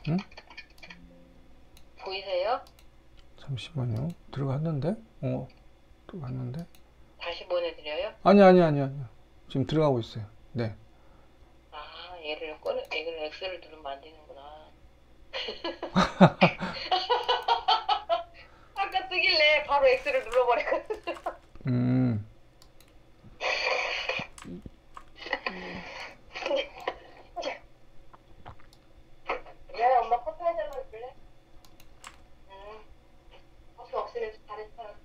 응? 보이세요? 잠시만요. 들어갔는데? 들어갔는데? 다시 보내드려요? 아니. 지금 들어가고 있어요. 네. 아, 얘를 X를 누르면 안 되는구나. 아까 뜨길래 바로 X를 눌러버렸거든. 음, 야, 엄마 커피 한 잔만 줄래? 커피 없으면 잘했어.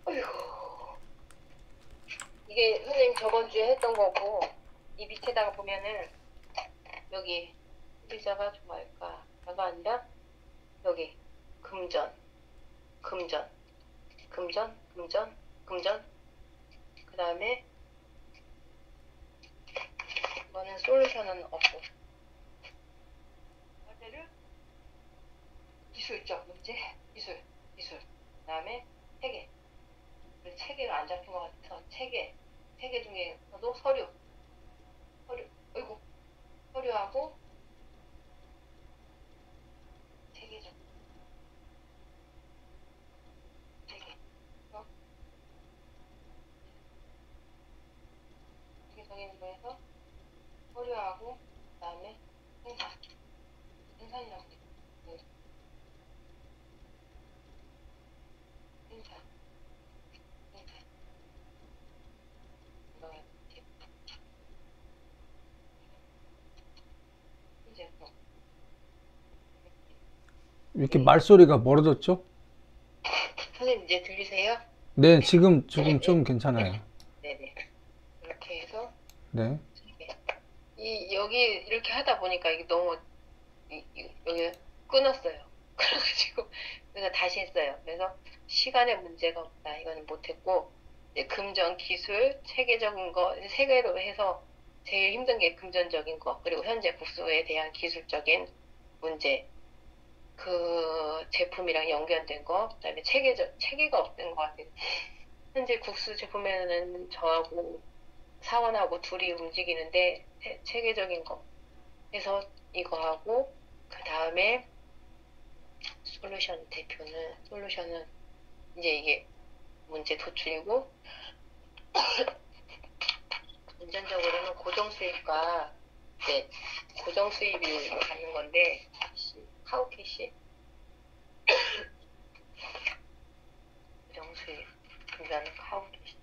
어이구. 이게 선생님 저번 주에 했던 거고, 이 밑에다가 보면은, 여기, 의자가 좀 할까? 가 아니라, 여기, 금전, 금전, 금전. 그 다음에, 이거는 솔루션은 없고, 문제를, 기술 있죠? 문제, 기술. 그 다음에, 체계. 체계가 안 잡힌 것 같아서, 체계 중에서도 어이구, 서류하고, 체계적, 체계. 어? 체계적인 거에서, 서류하고, 그 다음에, 생산이라고 돼 있고, 생산, 생산. 그다음에 제품. 왜 이렇게 말소리가 멀어졌죠? 선생님 이제 들리세요? 네, 지금 네, 좀 괜찮아요. 네네. 이렇게 해서 네. 여기 이렇게 하다 보니까 이게 너무 여기 끊었어요. 그래가지고 그래서 다시 했어요. 그래서 시간에 문제가 없다. 이거는 못했고 이제 금전 기술 체계적인 거 세 개로 해서 제일 힘든 게 금전적인 거 그리고 현재 국수에 대한 기술적인 문제 그 제품이랑 연결된 거 그다음에 체계가 없던 것 같아요. 현재 국수 제품에는 저하고 사원하고 둘이 움직이는데 체계적인 거 해서 이거 하고 그 다음에 솔루션은 이제 이게 문제 도출이고 금전적으로는 고정 수입과 이제 고정 수입이 받는 건데 카우캐시 고정 수입 금전 카우캐시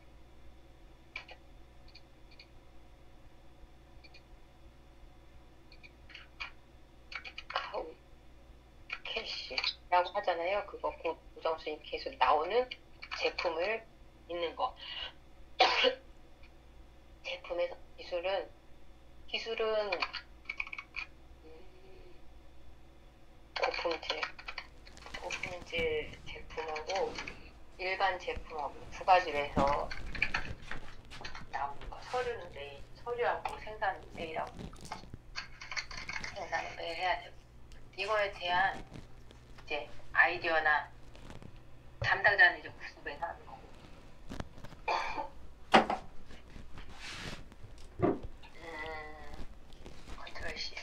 카우캐시라고 하잖아요. 그거 고정 수입 계속 나오는 제품을 있는 거. 제품에서 기술은 고품질 제품하고 일반 제품하고 두 가지로 해서 나오는 거. 서류하고 생산을 매일 해야 되고 이거에 대한 이제 아이디어나 담당자는 이제 구습에서 하는 거고. 컨트롤 C.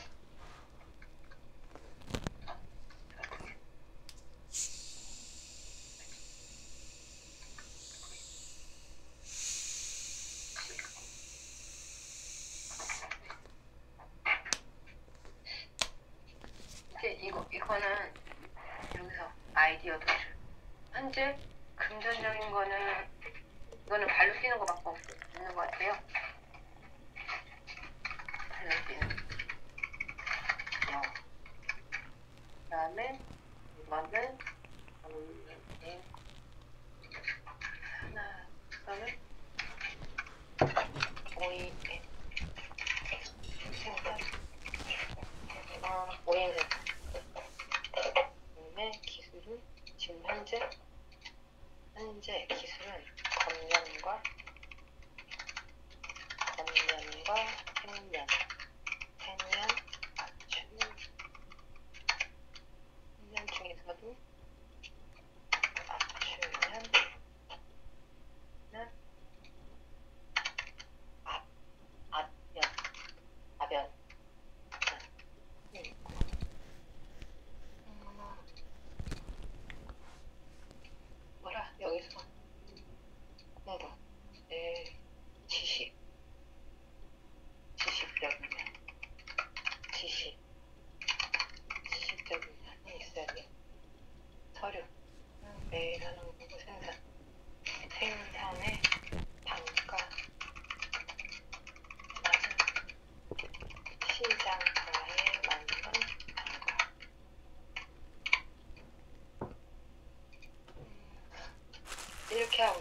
이제 이거는 여기서 아이디어 도출. 현재 금전적인 거는 이거는 발로 뛰는 거밖에 없는 것 같아요. 발로 뛰는 거. 그다음에 이거는 하나 그다음에 오이 생산 오이 생산의 기술은 지금 현재 기술은 검면과 생면 맞춤 생면 중에서도 맞추면 앞, 앞면, 아변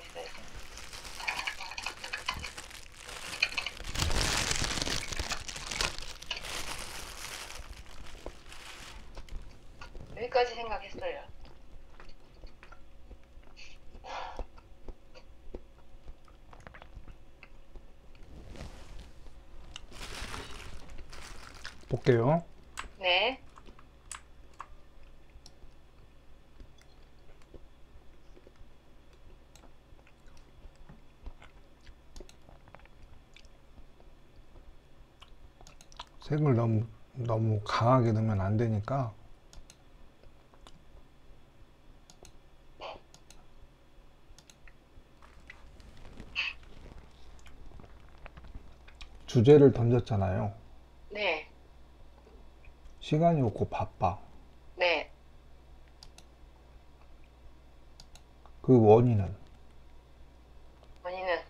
있어야지. 여기까지 생각했어요. 볼게요. 네. 색을 너무 강하게 넣으면 안 되니까 주제를 던졌잖아요. 네. 시간이 없고 바빠. 네. 그 원인은 원인은,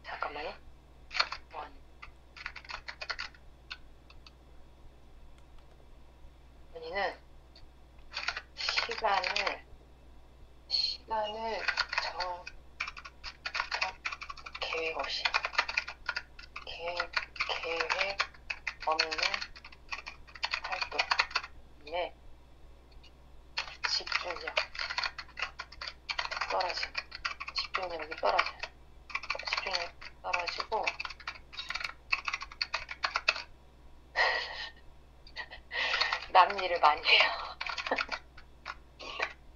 잠깐만요. 원. 원인은 시간을 계획 없이, 계획 없는 활동. 네. 집중력 떨어짐. 집중력이 떨어져요. 집중력 떨어지고, 남 일을 많이 해요.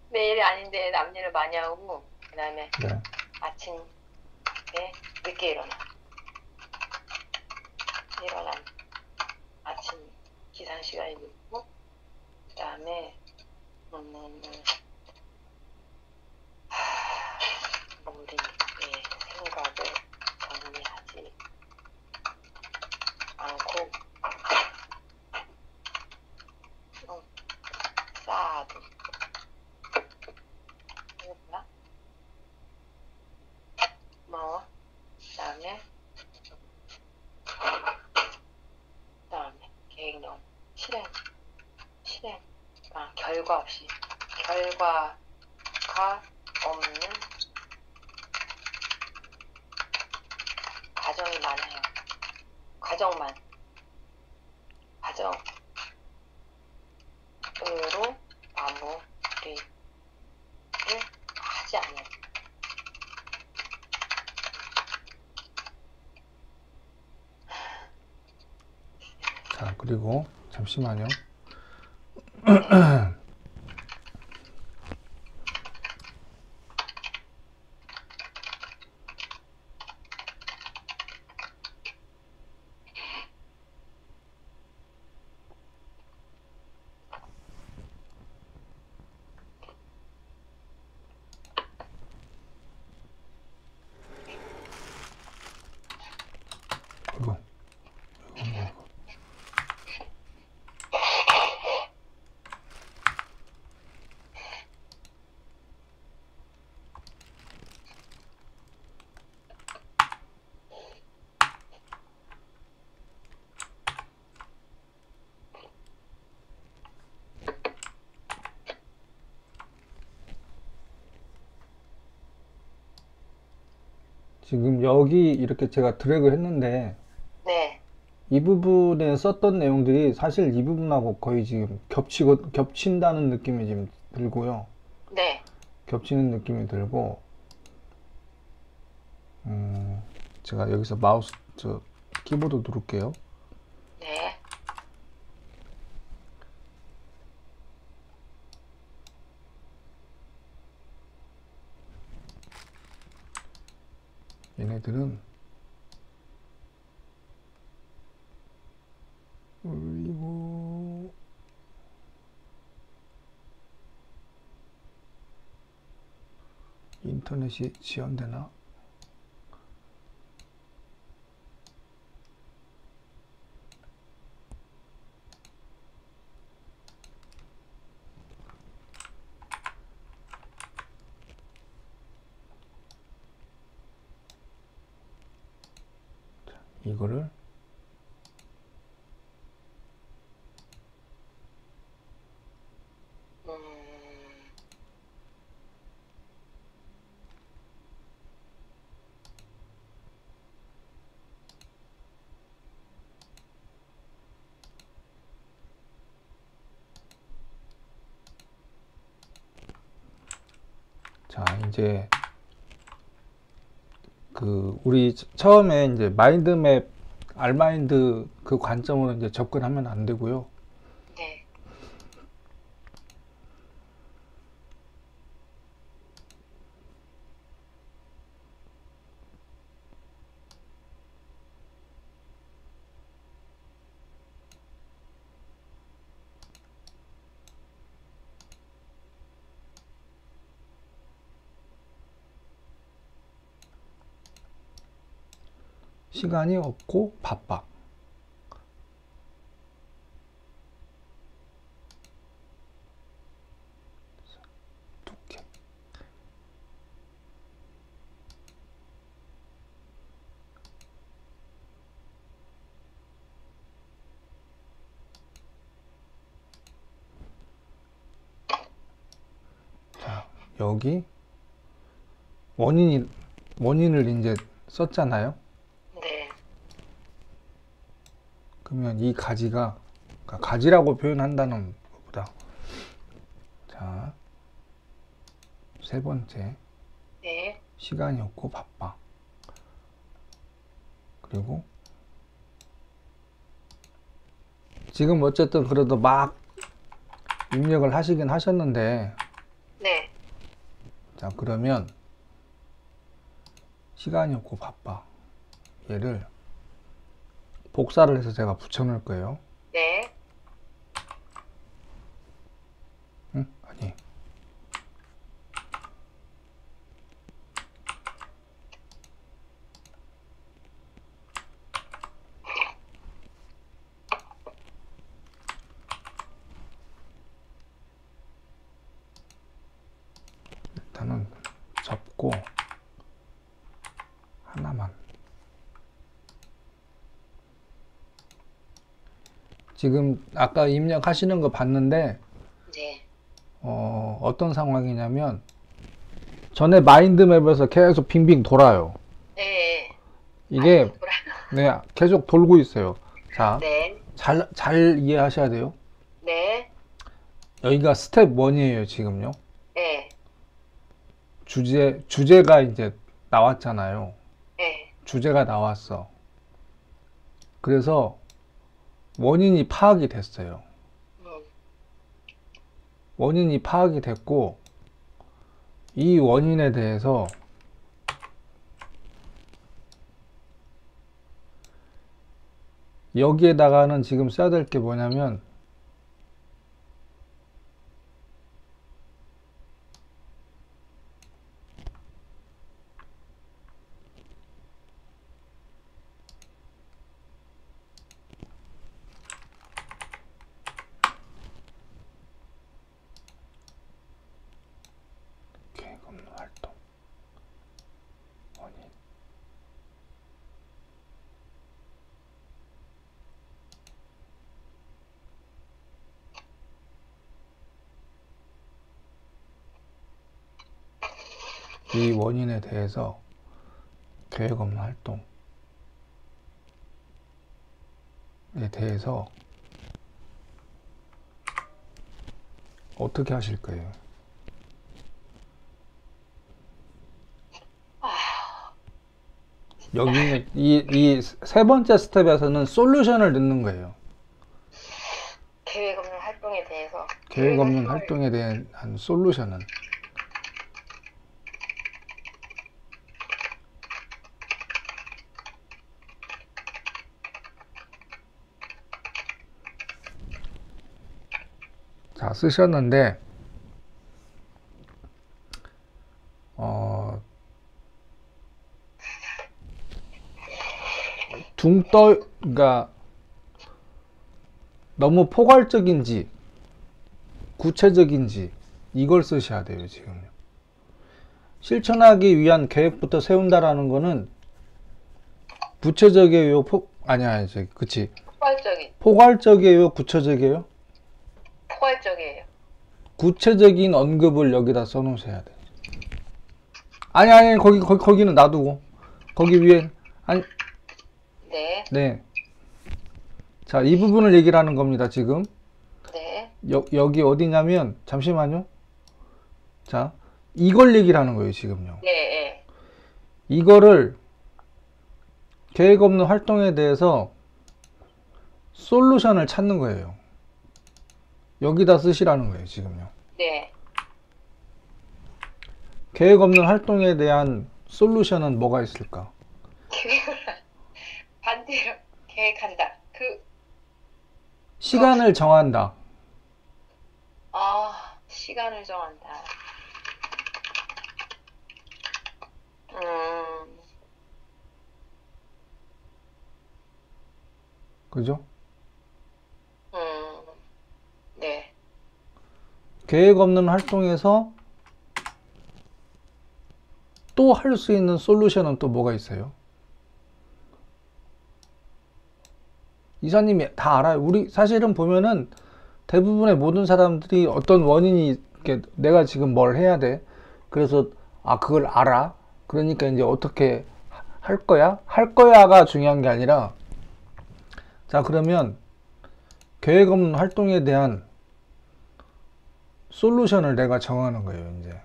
내 일이 아닌데 남 일을 많이 하고, 그 다음에 네. 아침에 늦게 일어남. 아침 기상 시간이 늦고, 그 다음에, 머리의 생각을 정리하지 않고, 쌓아둔. 이거 뭐야? 그다음에 계획령 실행, 결과 없이, 결과가 없는 과정이 많아요. 과정으로 마무리를 하지 않는. 자, 그리고 잠시만요. 이거 지금 여기 이렇게 제가 드래그 했는데 네. 이 부분에 썼던 내용들이 사실 이 부분하고 거의 지금 겹친다는 느낌이 지금 들고요. 네. 겹치는 느낌이 들고, 제가 여기서 마우스, 키보드 누를게요. 네. 얘네들은, 그리고, 인터넷이 지연되나? 이거를 음, 자, 이제 우리 처음에 이제 마인드맵, 알마인드 그 관점으로 이제 접근하면 안 되고요. 네. 시간이 없고 바빠. 이렇게. 자, 여기 원인을 이제 썼잖아요. 네. 그러면 이 가지가, 그러니까 가지라고 표현한다는 것보다, 자, 세 번째, 네. 시간이 없고 바빠. 그리고 지금 어쨌든 그래도 막 입력을 하시긴 하셨는데, 네. 자, 그러면 시간이 없고 바빠. 얘를 복사를 해서 제가 붙여놓을 거예요. 네. 응? 아니. 일단은 접고 하나만. 지금 아까 입력하시는 거 봤는데 네. 어떤 상황이냐면 전에 마인드맵에서 계속 빙빙 돌아요. 네. 이게 아이고, 네, 계속 돌고 있어요. 자, 네. 잘 이해하셔야 돼요. 네. 여기가 스텝 1이에요, 지금요. 네. 주제가 이제 나왔잖아요. 네. 주제가 나왔어. 그래서 원인이 파악이 됐어요. 원인이 파악이 됐고, 이 원인에 대해서 여기에다가는 지금 써야 될 게 뭐냐면, 계획 없는 활동, 원인. 이 원인에 대해서 계획 없는 활동에 대해서 어떻게 하실 거예요? 여기는 이 세 번째 스텝에서는 솔루션을 넣는 거예요. 계획 없는 활동에 대해서. 계획 없는 활동에 대한 솔루션은. 자, 쓰셨는데, 그러니까 너무 포괄적인지 구체적인지 이걸 쓰셔야 돼요, 지금요. 실천하기 위한 계획부터 세운다라는 거는 구체적이에요, 아니야, 이제, 그치. 포괄적인. 포괄적이에요, 구체적이에요? 포괄적이에요. 구체적인 언급을 여기다 써놓으셔야 돼. 아니, 거기는 놔두고. 거기 위에, 아니, 네. 네. 자, 이 부분을 얘기를 하는 겁니다, 지금. 네. 여기 어디냐면, 잠시만요. 자, 이걸 얘기를 하는 거예요, 지금요. 예, 예. 이거를 계획 없는 활동에 대해서 솔루션을 찾는 거예요. 여기다 쓰시라는 거예요, 지금요. 네. 계획 없는 활동에 대한 솔루션은 뭐가 있을까? 계획을 반대로 계획한다. 시간을 정한다. 시간을 정한다. 그죠? 네. 계획 없는 활동에서 또 할 수 있는 솔루션은 또 뭐가 있어요? 이사님이 다 알아요. 우리 사실은 보면은 대부분의 모든 사람들이 어떤 원인이 이렇게 내가 지금 뭘 해야 돼. 그래서 그걸 알아. 그러니까 이제 어떻게 할 거야? 할 거야가 중요한 게 아니라 자, 그러면 계획 없는 활동에 대한 솔루션을 내가 정하는 거예요, 이제.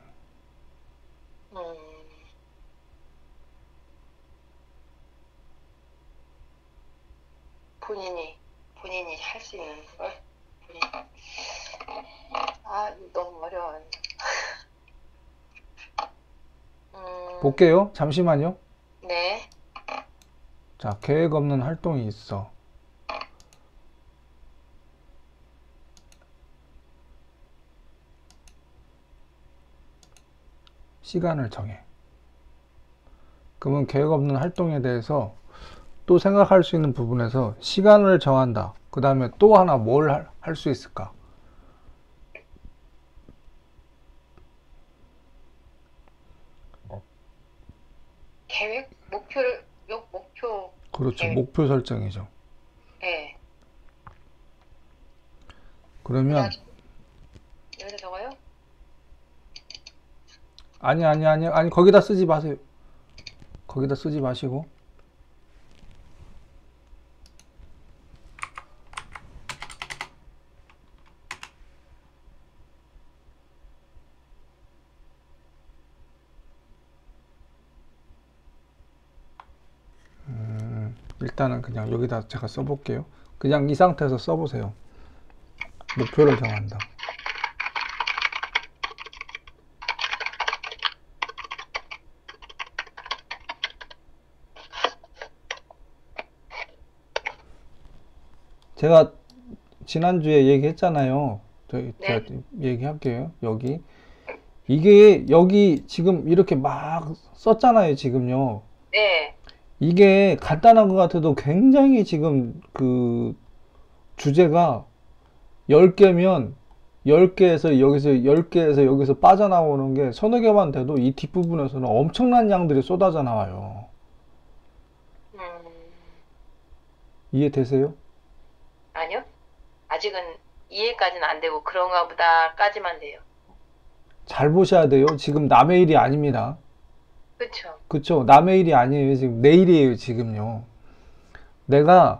본인이 할 수 있는 걸? 이거 너무 어려워. 볼게요. 잠시만요. 네. 자, 계획 없는 활동이 있어. 시간을 정해. 그러면 계획 없는 활동에 대해서 또 생각할 수 있는 부분에서 시간을 정한다. 그 다음에 또 하나 뭘 할 수 있을까? 계획? 목표. 그렇죠. 계획. 목표 설정이죠. 네. 그러면 여기다 적어요? 아니, 거기다 쓰지 마세요. 거기다 쓰지 마시고. 일단은 그냥 여기다 제가 써볼게요. 그냥 이 상태에서 써보세요. 목표를 정한다. 제가 지난주에 얘기했잖아요. 제가 얘기할게요. 이게 여기 지금 이렇게 막 썼잖아요. 지금요. 네. 이게 간단한 것 같아도 굉장히 지금 그 주제가 10개면 10개에서 여기서 10개에서 여기서 빠져나오는 게 서너 개만 돼도 이 뒷부분에서는 엄청난 양들이 쏟아져 나와요. 이해되세요? 아니요. 아직은 이해까지는 안 되고 그런가 보다까지만 돼요. 잘 보셔야 돼요. 지금 남의 일이 아닙니다. 그쵸? 그쵸? 남의 일이 아니에요. 지금 내 일이에요. 지금요. 내가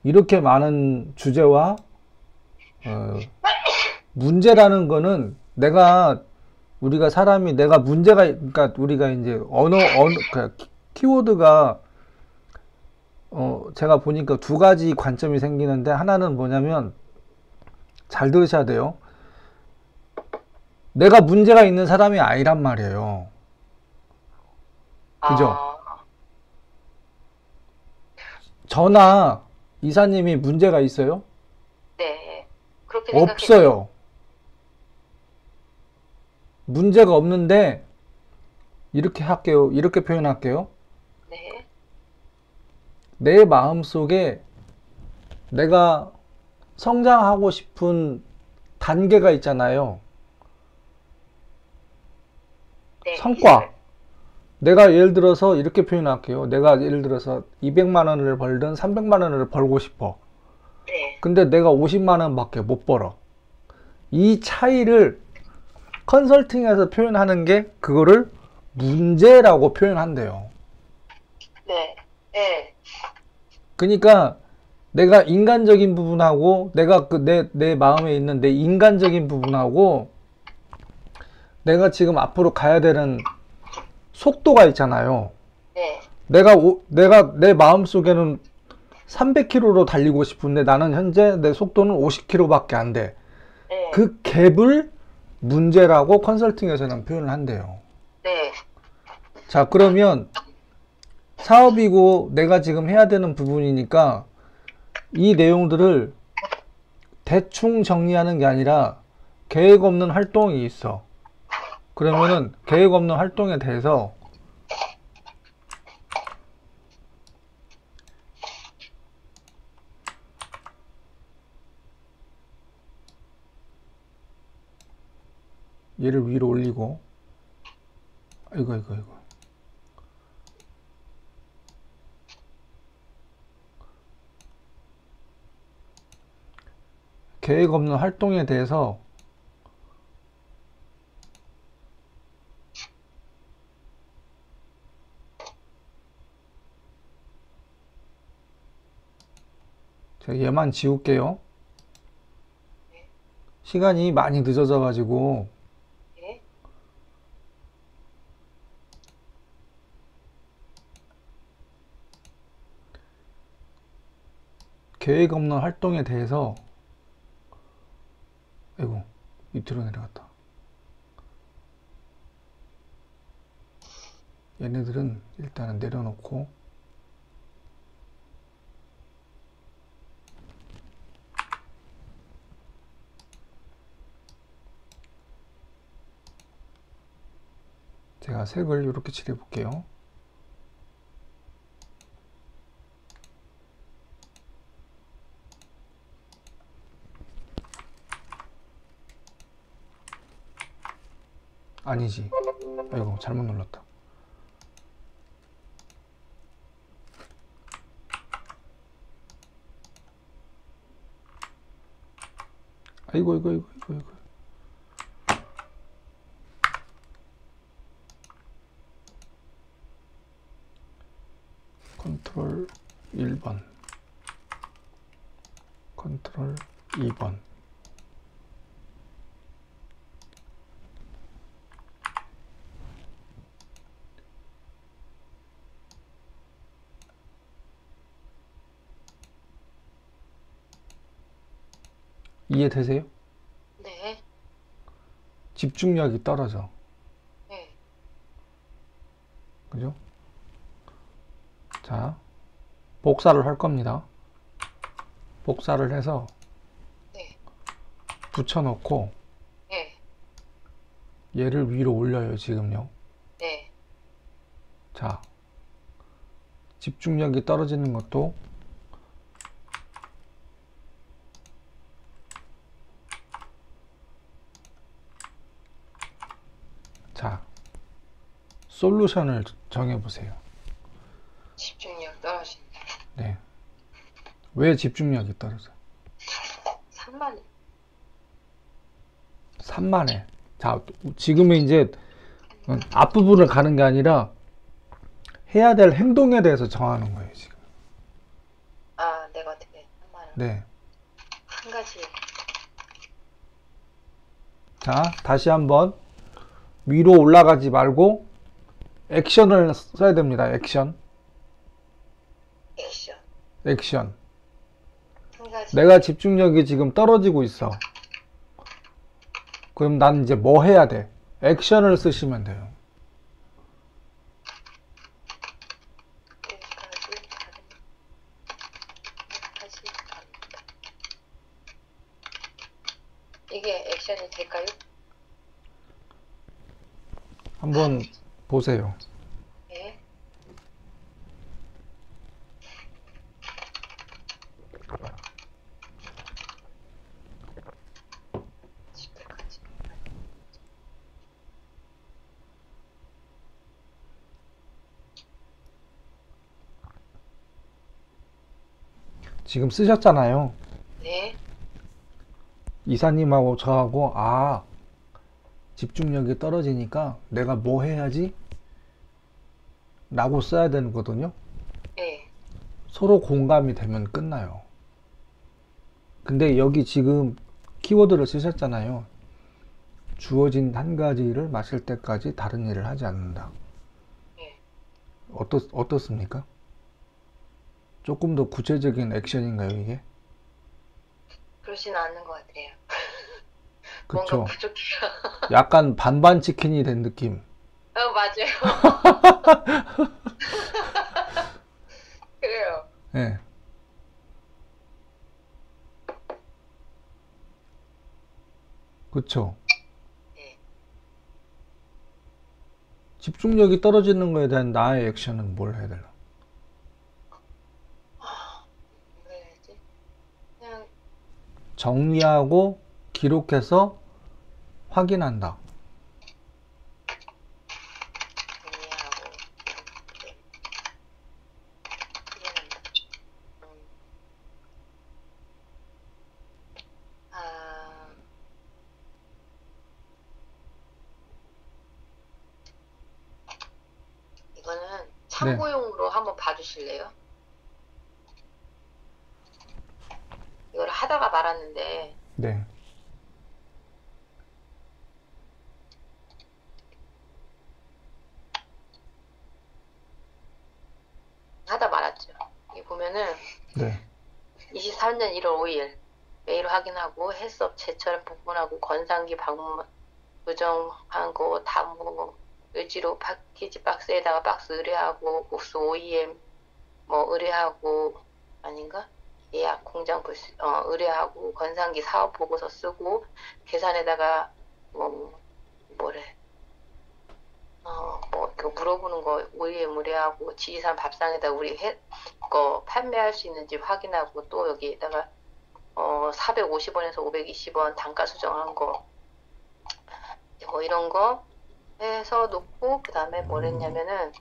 이렇게 많은 주제와 문제라는 거는 우리가 사람이 내가 문제가 그러니까 우리가 이제 그러니까 키워드가 제가 보니까 두 가지 관점이 생기는데 하나는 뭐냐면 잘 들으셔야 돼요. 내가 문제가 있는 사람이 아니란 말이에요. 그죠? 저나 이사님이 문제가 있어요? 네. 그렇게 없어요. 문제가 없는데 이렇게 할게요. 이렇게 표현할게요. 네. 내 마음속에 내가 성장하고 싶은 단계가 있잖아요. 네. 성과. 내가 예를 들어서 이렇게 표현할게요. 내가 예를 들어서 200만 원을 벌든 300만 원을 벌고 싶어. 네. 근데 내가 50만 원밖에 못 벌어. 이 차이를 컨설팅에서 표현하는 게 그거를 문제라고 표현한대요. 네. 네. 그러니까 내가 인간적인 부분하고 내가 내 마음에 있는 내 인간적인 부분하고 내가 지금 앞으로 가야 되는 속도가 있잖아요. 네, 내가 내 마음속에는 300km로 달리고 싶은데 나는 현재 내 속도는 50km밖에 안 돼. 네, 그 갭을 문제라고 컨설팅에서는 표현을 한대요. 네, 자, 그러면 사업이고 내가 지금 해야 되는 부분이니까 이 내용들을 대충 정리하는 게 아니라 계획 없는 활동이 있어. 그러면은 계획 없는 활동에 대해서 얘를 위로 올리고, 이거. 계획 없는 활동에 대해서 제가 얘만 지울게요. 시간이 많이 늦어져 가지고 네, 계획 없는 활동에 대해서 아이고 밑으로 내려갔다. 얘네들은 일단은 내려놓고 제가 색을 이렇게 칠해 볼게요. 아니지. 아이고 잘못 눌렀다. 아이고 이거. 컨트롤 1번, 컨트롤 2번. 이해되세요? 네, 집중력이 떨어져. 네, 그죠? 자, 복사를 할 겁니다. 복사를 해서 네, 붙여놓고 네, 얘를 위로 올려요, 지금요. 네, 자, 집중력이 떨어지는 것도 자, 솔루션을 정해보세요. 집중력 떨어진다. 네. 왜 집중력이 떨어져? 3만, 산만해. 자, 지금은 이제 앞부분을 가는 게 아니라 해야 될 행동에 대해서 정하는 거예요, 지금. 아, 내가 어떻게 3만 원. 네. 한 가지. 자, 다시 한번 위로 올라가지 말고 액션을 써야 됩니다. 액션. 액션. 액션. 한 가지. 내가 집중력이 지금 떨어지고 있어. 그럼 난 이제 뭐 해야 돼? 액션을 쓰시면 돼요. 이게 액션이 될까요? 한번 보세요. 네. 지금 쓰셨잖아요. 네. 이사님하고 저하고 집중력이 떨어지니까 내가 뭐 해야지? 라고 써야 되는 거거든요. 네. 서로 공감이 되면 끝나요. 근데 여기 지금 키워드를 쓰셨잖아요. 주어진 한 가지를 마실 때까지 다른 일을 하지 않는다. 예. 어떻습니까? 조금 더 구체적인 액션인가요, 이게? 그러지는 않는 것 같아요. 뭔가 그쵸? 부족해요. 약간 반반 치킨이 된 느낌. 맞아요. 그래요. 예, 그쵸? 예. 집중력이 떨어지는 거에 대한 나의 액션은 뭘 해야 되나? 뭐 해야지? 그냥 정리하고 기록해서 확인한다. 정리하고 이렇게 이해한다. 음, 아, 이거는 네, 참고용으로 한번 봐주실래요? 이걸 하다가 말았는데 네, 하다 말았죠. 이 보면은 네, 23년 1월 5일 메일 확인하고 헬스업 제철 복원하고 건상기 방문 부정한 거 다뭐 을지로 패키지 박스에다가 박스 의뢰하고 옥수 OEM 뭐 의뢰하고 아닌가? 예약 공장 의뢰하고 건상기 사업 보고서 쓰고 계산에다가 뭐 뭐래 뭐 이거 물어보는 거 OEM 의뢰하고 지리산 밥상에다 우리 거 판매할 수 있는지 확인하고 또 여기에다가 450원에서 520원 단가 수정한 거 뭐 이런 거 해서 놓고 그다음에 뭘 했냐면은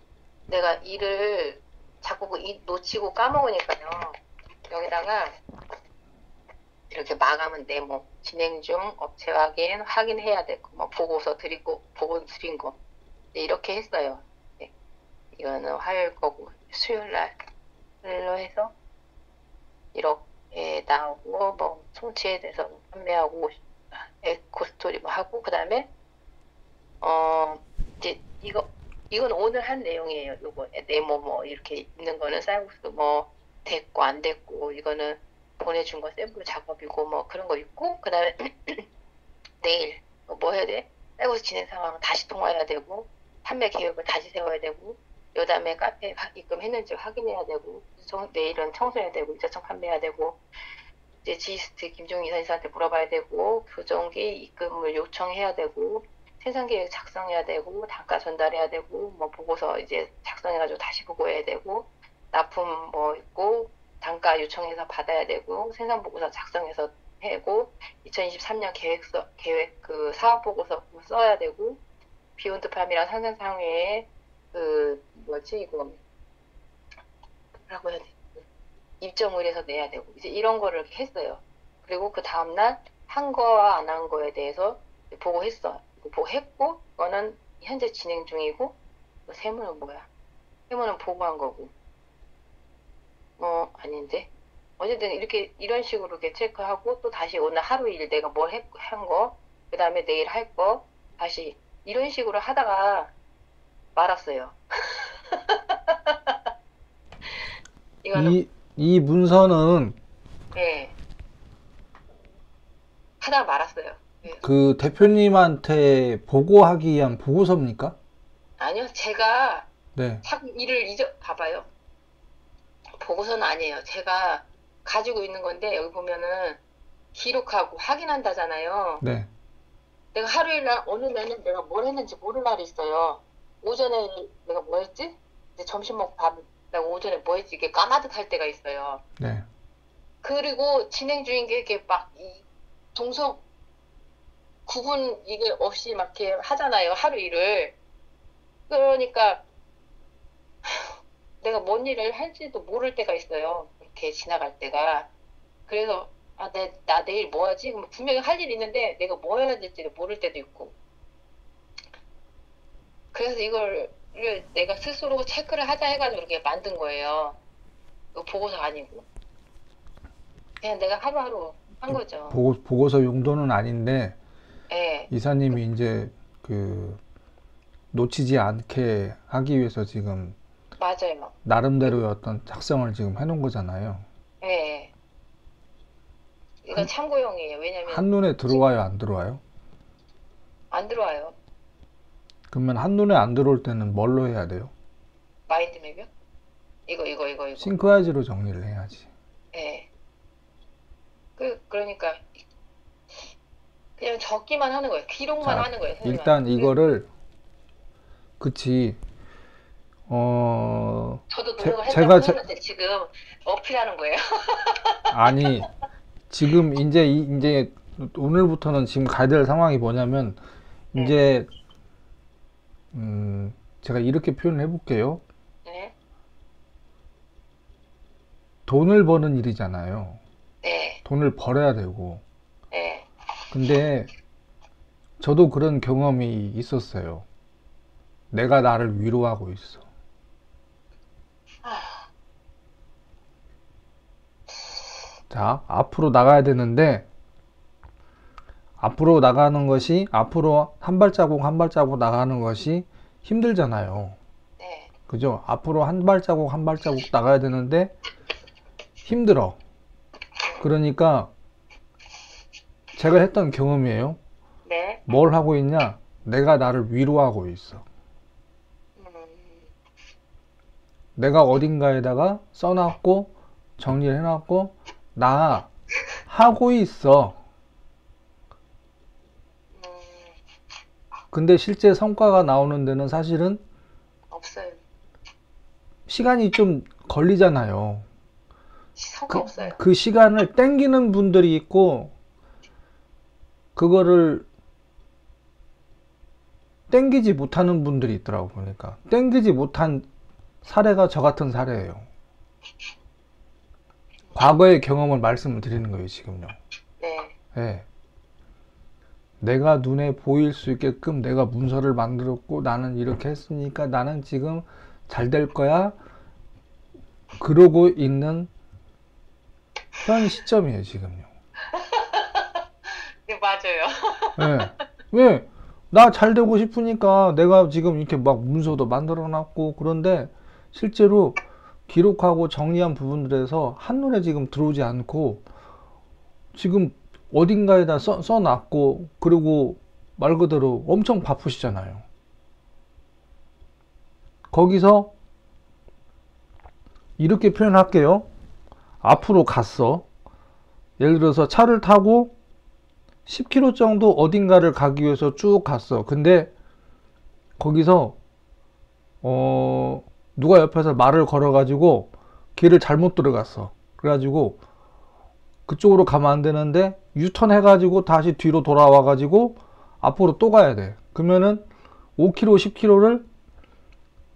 내가 일을 자꾸 놓치고 까먹으니까요. 여기다가 이렇게 마감은 네모 진행 중 업체 확인해야 되고 뭐 보고서 드리고 보고 드린 거 이렇게 했어요. 네, 이거는 화요일 거고 수요일 날로 해서 이렇게 나오고 뭐 송치에 대해서 판매하고 에코스토리 뭐 하고 그다음에 이제 이건 오늘 한 내용이에요. 요거 네모 뭐 이렇게 있는 거는 쌀국수 뭐 됐고 안 됐고 이거는 보내준 거 샘플 작업이고 뭐 그런 거 있고 그다음에 내일 뭐 해야 돼? 쌀국수 진행 상황 다시 통화해야 되고 판매 계획을 다시 세워야 되고 요다음에 카페 입금했는지 확인해야 되고 내일은 청소해야 되고 이자청 판매해야 되고 이제 지스트 김종희 이사한테 물어봐야 되고 교정기 입금을 요청해야 되고 생산계획 작성해야 되고 단가 전달해야 되고 뭐 보고서 이제 작성해가지고 다시 보고해야 되고 납품 뭐 있고 단가 요청해서 받아야 되고 생산 보고서 작성해서 해고 2023년 계획 그 사업 보고서 써야 되고 비욘드 팜이랑 상생상회에 그 뭐지 이거 뭐라고 해야 돼 입점을 해서 내야 되고 이제 이런 거를 했어요. 그리고 그 다음날 한 거와 안 한 거에 대해서 보고했어. 보고했고 이거는 현재 진행 중이고 세무는 뭐야? 세무는 보고한 거고. 아닌데. 어쨌든 이렇게 이런 식으로 이렇게 체크하고 또 다시 오늘 하루 일 내가 뭘 한 거, 그 다음에 내일 할 거, 다시 이런 식으로 하다가 말았어요. 이거는 이 문서는 예, 하다가 말았어요. 예. 그 대표님한테 보고하기 위한 보고서입니까? 아니요, 제가 네, 자꾸 일을 봐봐요. 보고서는 아니에요. 제가 가지고 있는 건데, 여기 보면은 기록하고 확인한다잖아요. 네, 내가 하루일 날, 어느 날은 내가 뭘 했는지 모를 날이 있어요. 오전에 내가 뭐 했지? 이제 점심 먹고 내가 오전에 뭐 했지? 이게 까마득할 때가 있어요. 네. 그리고 진행 중인 게 이렇게 막, 동서, 구분 이게 없이 막 이렇게 하잖아요. 하루 일을. 그러니까, 내가 뭔 일을 할지도 모를 때가 있어요. 그렇게 지나갈 때가. 그래서, 나 내일 뭐 하지? 그럼 분명히 할 일이 있는데 내가 뭐 해야 될지를 모를 때도 있고. 그래서 이걸 내가 스스로 체크를 하자 해가지고 이렇게 만든 거예요. 이거 보고서 아니고. 그냥 내가 하루하루 한 거죠. 보고서 용도는 아닌데 예, 이사님이 이제 그 놓치지 않게 하기 위해서 지금 맞아요. 나름대로의 어떤 작성을 지금 해놓은 거잖아요. 예, 예. 이거 참고용이에요. 왜냐면 한눈에 들어와요, 안 들어와요? 안 들어와요. 그러면 한눈에 안 들어올 때는 뭘로 해야 돼요? 마인드맵이요? 이거. 싱크하이즈로 정리를 해야지. 예. 그러니까 그냥 적기만 하는 거예요. 기록만 자, 하는 거예요, 일단 선생님한테. 이거를, 그치, 어, 저도 노력을 했다고 제가, 하는데 지금 어필하는 거예요. 아니, 지금 이제 오늘부터는 지금 가야 될 상황이 뭐냐면, 네, 이제, 제가 이렇게 표현을 해볼게요. 네, 돈을 버는 일이잖아요. 네, 돈을 벌어야 되고. 네. 근데 저도 그런 경험이 있었어요. 내가 나를 위로하고 있어. 아, 자, 앞으로 나가야 되는데, 앞으로 나가는 것이, 앞으로 한 발자국 한 발자국 나가는 것이 힘들잖아요. 네, 그죠? 앞으로 한 발자국 한 발자국 나가야 되는데, 힘들어. 그러니까, 제가 했던 경험이에요. 네. 뭘 하고 있냐? 내가 나를 위로하고 있어. 음, 내가 어딘가에다가 써놨고, 정리를 해놨고, 나 하고 있어. 음, 근데 실제 성과가 나오는 데는 사실은 없어요. 시간이 좀 걸리잖아요. 성과 없어요. 그 시간을 땡기는 분들이 있고, 그거를 땡기지 못하는 분들이 있더라고, 보니까. 땡기지 못한 사례가 저 같은 사례예요. 과거의 경험을 말씀을 드리는 거예요, 지금요. 네, 예. 내가 눈에 보일 수 있게끔 내가 문서를 만들었고, 나는 이렇게 했으니까 나는 지금 잘 될 거야. 그러고 있는 현 시점이에요, 지금요. 네, 맞아요. 예. 왜? 나 잘 되고 싶으니까 내가 지금 이렇게 막 문서도 만들어 놨고, 그런데 실제로 기록하고 정리한 부분들에서 한눈에 지금 들어오지 않고, 지금 어딘가에다 써놨고, 그리고 말 그대로 엄청 바쁘시잖아요. 거기서 이렇게 표현할게요. 앞으로 갔어. 예를 들어서 차를 타고 10km 정도 어딘가를 가기 위해서 쭉 갔어. 근데 거기서 누가 옆에서 말을 걸어가지고 길을 잘못 들어갔어. 그래가지고 그쪽으로 가면 안 되는데 유턴 해가지고 다시 뒤로 돌아와가지고 앞으로 또 가야 돼. 그러면은 5km, 10km를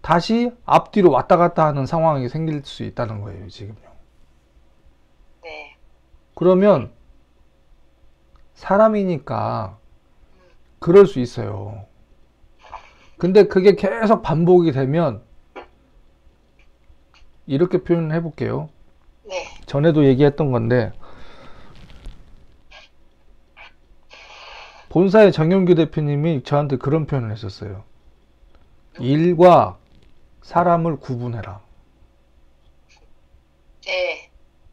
다시 앞뒤로 왔다 갔다 하는 상황이 생길 수 있다는 거예요, 지금요. 네, 그러면 사람이니까 그럴 수 있어요. 근데 그게 계속 반복이 되면 이렇게 표현해 볼게요. 네, 전에도 얘기했던 건데, 본사의 정용규 대표님이 저한테 그런 표현을 했었어요. 일과 사람을 구분해라. 네.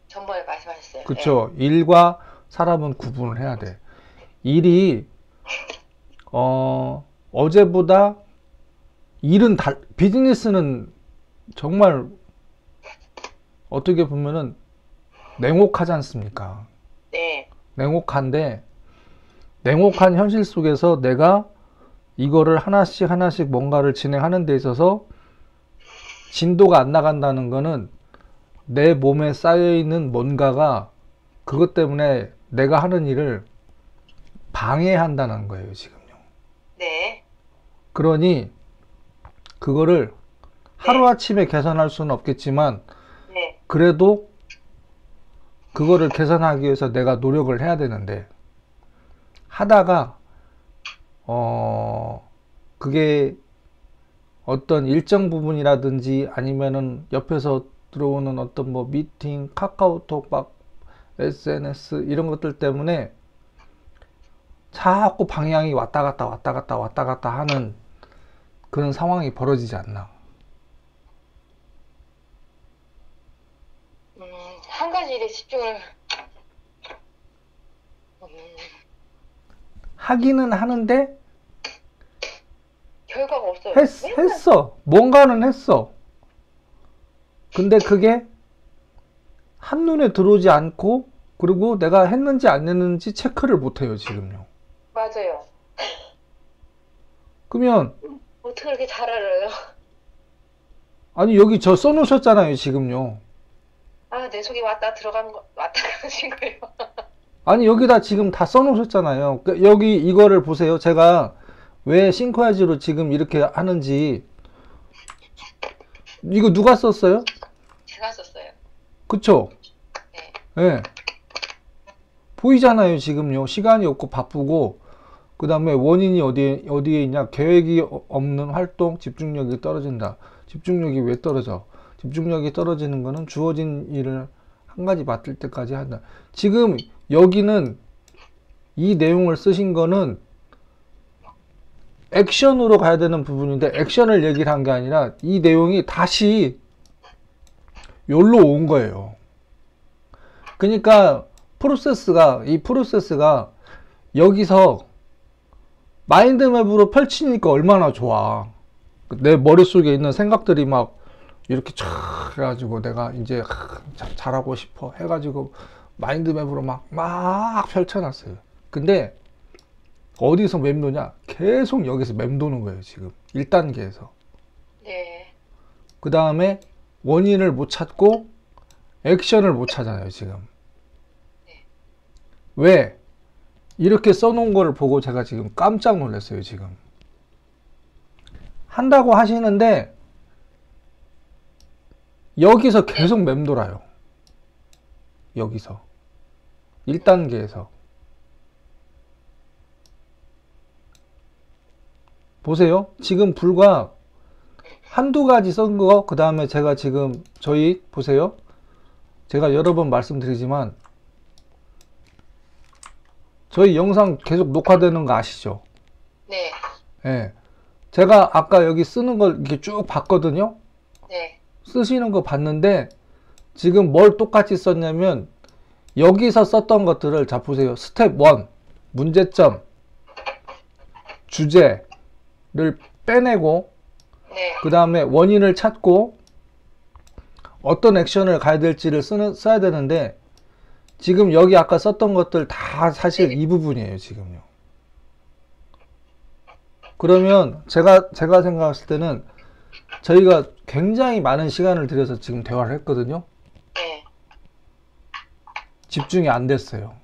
전번에 말씀하셨어요. 네, 그쵸? 일과 사람은 구분을 해야 돼. 일이 어제보다 비즈니스는 정말 어떻게 보면은 냉혹하지 않습니까? 네, 냉혹한데, 냉혹한 현실 속에서 내가 이거를 하나씩 하나씩 뭔가를 진행하는 데 있어서 진도가 안 나간다는 거는 내 몸에 쌓여있는 뭔가가 그것 때문에 내가 하는 일을 방해한다는 거예요, 지금요. 네, 그러니 그거를 하루아침에 개선할 수는 없겠지만, 네, 그래도 그거를 개선하기 위해서 내가 노력을 해야 되는데, 하다가 그게 어떤 일정 부분이라든지 아니면은 옆에서 들어오는 어떤 뭐 미팅, 카카오톡, 막 SNS 이런 것들 때문에 자꾸 방향이 왔다 갔다 왔다 갔다 왔다 갔다 하는 그런 상황이 벌어지지 않나. 한 가지 일에 집중을, 음, 하기는 하는데 결과가 없어요. 맨날, 했어. 뭔가는 했어. 근데 그게 한눈에 들어오지 않고, 그리고 내가 했는지 안 했는지 체크를 못 해요, 지금요. 맞아요. 그러면, 어떻게 그렇게 잘 알아요? 아니, 여기 저 써놓으셨잖아요, 지금요. 아, 내 속에 왔다 들어간 거, 왔다 가신 거예요. 아니, 여기다 지금 다 써놓으셨잖아요. 여기 이거를 보세요. 제가 왜 싱크하지로 지금 이렇게 하는지. 이거 누가 썼어요? 제가 썼어요. 그쵸? 네. 예. 보이잖아요, 지금요. 시간이 없고 바쁘고, 그 다음에 원인이 어디에 있냐. 계획이 없는 활동, 집중력이 떨어진다. 집중력이 왜 떨어져? 집중력이 떨어지는 거는 주어진 일을 한 가지 맡을 때까지 한다. 지금 여기는 이 내용을 쓰신 거는 액션으로 가야 되는 부분인데, 액션을 얘기를 한 게 아니라 이 내용이 다시 여기로 온 거예요. 그러니까 이 프로세스가 여기서 마인드맵으로 펼치니까 얼마나 좋아. 내 머릿속에 있는 생각들이 막 이렇게 쫙 해가지고 내가 이제 잘하고 싶어 해가지고 마인드맵으로 막 펼쳐놨어요. 근데 어디서 맴도냐? 계속 여기서 맴도는 거예요, 지금. 1단계에서. 네. 그 다음에 원인을 못 찾고 액션을 못 찾아요, 지금. 왜? 이렇게 써놓은 거를 보고 제가 지금 깜짝 놀랐어요, 지금. 한다고 하시는데, 여기서 계속 맴돌아요. 여기서. 1단계에서. 보세요. 지금 불과 한두 가지 쓴 거, 그 다음에 제가 지금, 보세요. 제가 여러 번 말씀드리지만, 저희 영상 계속 녹화되는 거 아시죠? 네. 예. 제가 아까 여기 쓰는 걸 이렇게 쭉 봤거든요. 네. 쓰시는 거 봤는데 지금 뭘 똑같이 썼냐면 여기서 썼던 것들을 자 보세요. 스텝 1 문제점 주제를 빼내고 네. 그 다음에 원인을 찾고 어떤 액션을 가야 될지를 써야 되는데 지금 여기 아까 썼던 것들 다 사실 이 부분이에요, 지금요. 그러면 제가 생각했을 때는 저희가 굉장히 많은 시간을 들여서 지금 대화를 했거든요. 네. 집중이 안 됐어요.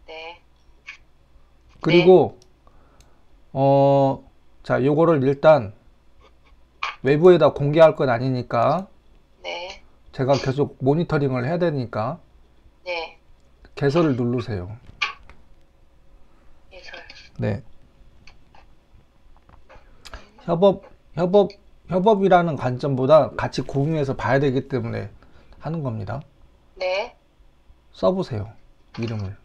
네. 그리고 자, 요거를 일단 외부에다 공개할 건 아니니까 네. 제가 계속 모니터링을 해야 되니까 네. 개설을 누르세요. 예설. 네. 협업이라는 관점보다 같이 공유해서 봐야 되기 때문에 하는 겁니다. 네. 써보세요. 이름을.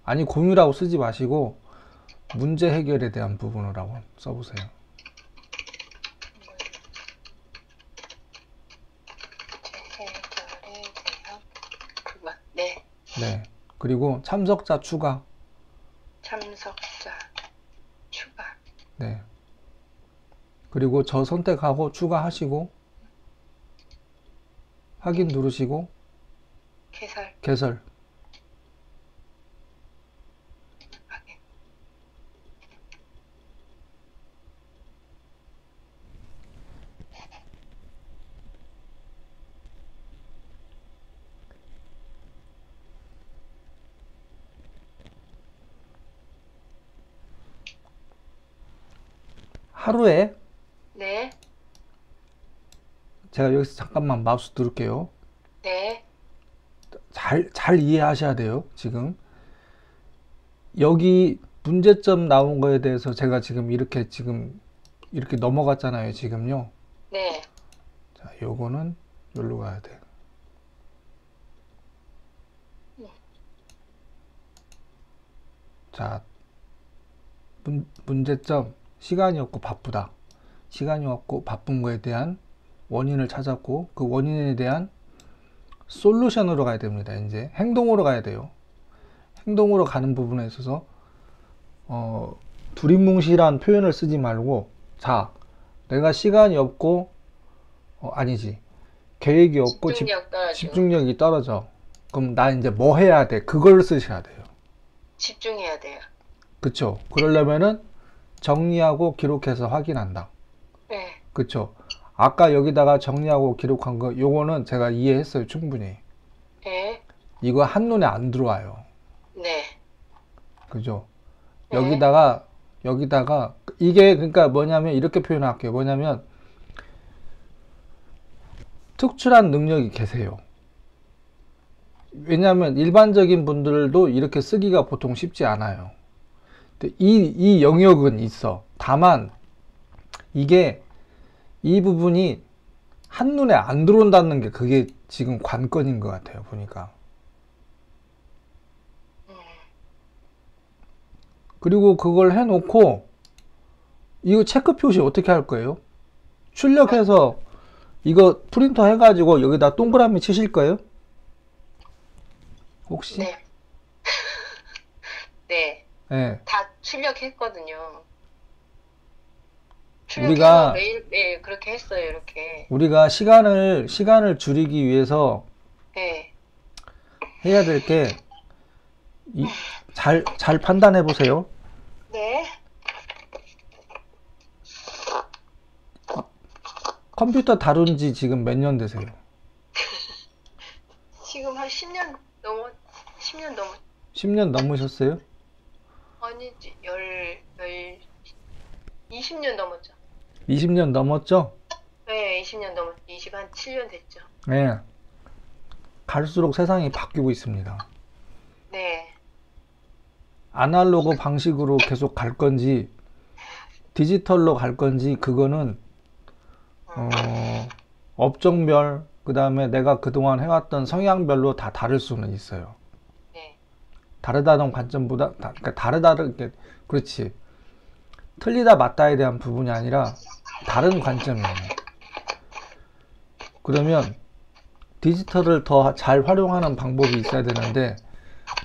아니, 공유라고 쓰지 마시고 문제 해결에 대한 부분이라고 써보세요. 해결에 대한 부분. 네. 네. 그리고 참석자 추가. 참석자 추가. 네. 그리고 저 선택하고 추가하시고 확인 누르시고 개설. 개설. 확인. 하루에 네. 제가 여기서 잠깐만 마우스 누를게요. 네. 잘 이해하셔야 돼요. 지금 여기 문제점 나온 거에 대해서 제가 지금 이렇게 넘어갔잖아요. 지금요. 네. 자, 요거는 여기로 가야 돼. 자, 문제점, 시간이 없고 바쁘다. 시간이 없고 바쁜 거에 대한 원인을 찾았고, 그 원인에 대한 솔루션으로 가야 됩니다. 이제 행동으로 가야 돼요. 행동으로 가는 부분에 있어서 두리뭉실한 표현을 쓰지 말고, 자, 내가 시간이 없고 아니지, 계획이 없고 집중력 떨어지고. 집중력이 떨어져. 그럼 나 이제 뭐 해야 돼? 그걸 쓰셔야 돼요. 집중해야 돼요. 그쵸? 그러려면은 정리하고 기록해서 확인한다. 네. 그쵸? 아까 여기다가 정리하고 기록한 거, 요거는 제가 이해했어요. 충분히. 네. 이거 한눈에 안 들어와요. 네. 그죠? 네. 여기다가 이게 그러니까 뭐냐면 이렇게 표현할게요. 뭐냐면 특출한 능력이 계세요. 왜냐하면 일반적인 분들도 이렇게 쓰기가 보통 쉽지 않아요. 근데 이 영역은 있어. 다만 이게 이 부분이 한눈에 안 들어온다는 게 그게 지금 관건인 것 같아요. 보니까. 그리고 그걸 해놓고 이거 체크 표시 어떻게 할 거예요? 출력해서 이거 프린터 해가지고 여기다 동그라미 치실 거예요? 혹시? 네. 네. 네. 다 출력했거든요. 우리가 매일 그렇게 했어요. 이렇게. 우리가 시간을 줄이기 위해서 네. 해야 될 게 잘 판단해 보세요. 네. 컴퓨터 다룬 지 지금 몇 년 되세요? 지금 한 10년 10년 넘으셨어요? 아니지, 20년 넘었죠. 20년 넘었죠? 네, 20년 넘었죠. 7년 됐죠. 네. 갈수록 세상이 바뀌고 있습니다. 네. 아날로그 방식으로 계속 갈 건지 디지털로 갈 건지 그거는 업종별, 그 다음에 내가 그동안 해왔던 성향별로 다 다를 수는 있어요. 네. 다르다는 관점보다 그러니까 그렇지, 틀리다 맞다에 대한 부분이 아니라 다른 관점이에요. 그러면 디지털을 더 잘 활용하는 방법이 있어야 되는데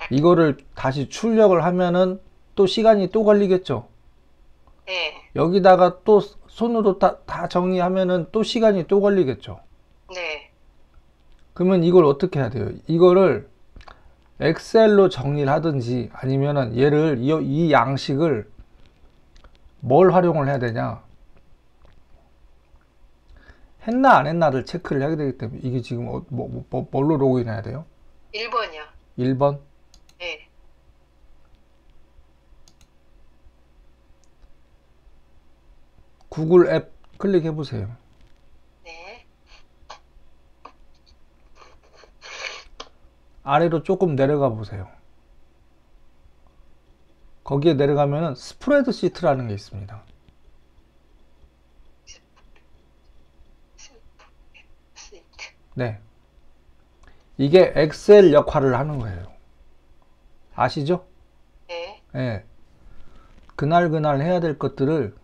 이거를 다시 출력을 하면은 또 시간이 또 걸리겠죠. 네. 여기다가 또 손으로 다 정리하면은 또 시간이 또 걸리겠죠. 네. 그러면 이걸 어떻게 해야 돼요? 이거를 엑셀로 정리를 하든지 아니면은 얘를 이 양식을 뭘 활용을 해야 되냐? 했나 안 했나를 체크를 해야 되기 때문에 이게 지금 뭘로 로그인 해야 돼요? 1번이요. 1번? 네. 구글 앱 클릭해 보세요. 네. 아래로 조금 내려가 보세요. 거기에 내려가면은 스프레드시트라는 게 있습니다. 네. 이게 엑셀 역할을 하는 거예요. 아시죠? 네. 네. 그날 해야 될 것들을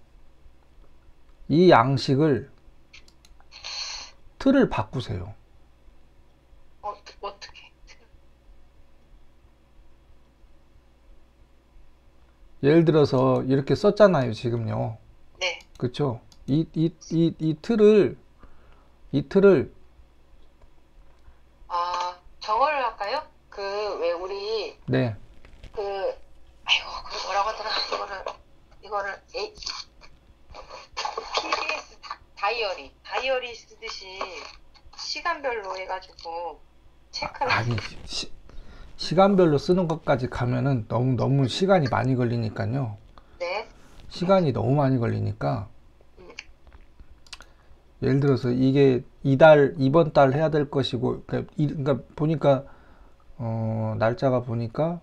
이 양식을 틀을 바꾸세요. 어떻게? 예를 들어서 이렇게 썼잖아요, 지금요. 네. 그쵸? 이 틀을 저거를 할까요? 왜 우리 네. 아이고, 그 뭐라고 하더라? 이거를 PBS 다이어리 쓰듯이 시간별로 해가지고 체크를. 아니, 시간별로 쓰는 것까지 가면은 너무 시간이 많이 걸리니까요. 네. 시간이 너무 많이 걸리니까 예를 들어서 이게 이번 달 해야 될 것이고, 그러니까 보니까 날짜가 보니까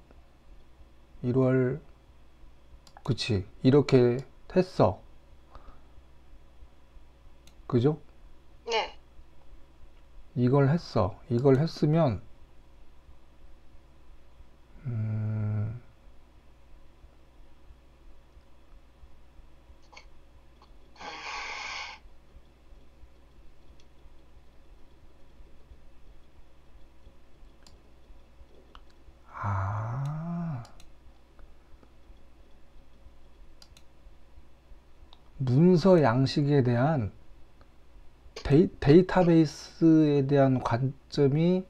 1월, 그치, 이렇게 했어. 그죠? 네. 이걸 했어. 이걸 했으면 문서 양식에 대한 데이터베이스에 대한 관점이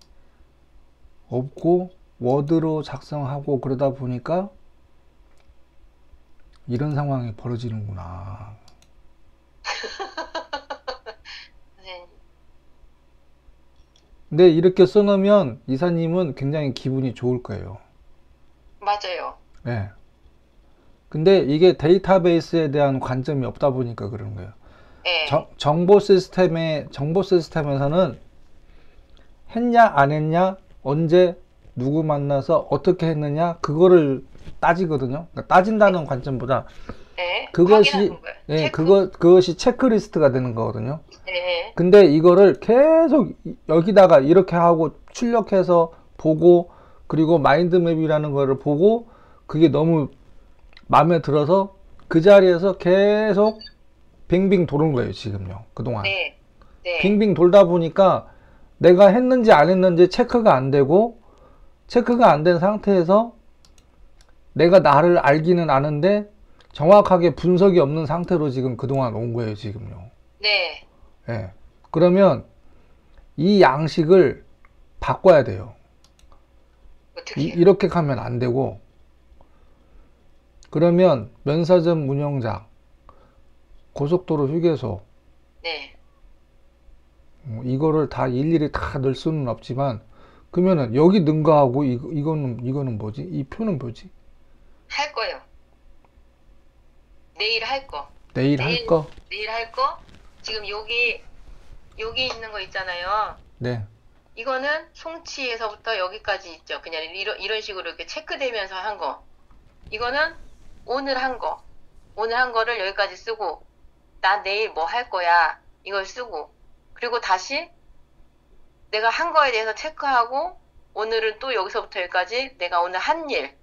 없고 워드로 작성하고 그러다 보니까 이런 상황이 벌어지는구나. 선생님, 근데 이렇게 써놓으면 이사님은 굉장히 기분이 좋을 거예요. 맞아요. 예. 근데 이게 데이터베이스에 대한 관점이 없다 보니까 그러는 거예요. 예, 정보 시스템에서는 했냐 안 했냐, 언제 누구 만나서 어떻게 했느냐, 그거를 따지거든요. 그러니까 따진다는 관점보다 예, 그것이, 확인하는 거예요. 예, 체크? 그것이 체크리스트가 되는 거거든요. 예, 근데 이거를 계속 여기다가 이렇게 하고 출력해서 보고, 그리고 마인드맵이라는 거를 보고, 그게 너무 마음에 들어서 그 자리에서 계속 빙빙 도는 거예요, 지금요. 그동안. 네, 네, 빙빙 돌다 보니까 내가 했는지 안 했는지 체크가 안 되고, 체크가 안 된 상태에서 내가 나를 알기는 아는데 정확하게 분석이 없는 상태로 지금 그동안 온 거예요, 지금요. 네. 예. 그러면 이 양식을 바꿔야 돼요. 어떻게요? 이렇게 가면 안 되고, 그러면 면사점 운영장, 고속도로 휴게소, 네, 이거를 다 일일이 다 넣을 수는 없지만, 그러면은 여기 능가하고 이거는 뭐지? 이 표는 뭐지? 할 거요. 내일 할 거. 내일 할 거? 내일 할 거. 지금 여기 있는 거 있잖아요. 네. 이거는 송치에서부터 여기까지 있죠. 그냥 이런 식으로 이렇게 체크되면서 한 거. 이거는 오늘 한 거. 오늘 한 거를 여기까지 쓰고, 나 내일 뭐 할 거야. 이걸 쓰고. 그리고 다시 내가 한 거에 대해서 체크하고, 오늘은 또 여기서부터 여기까지 내가 오늘 한 일.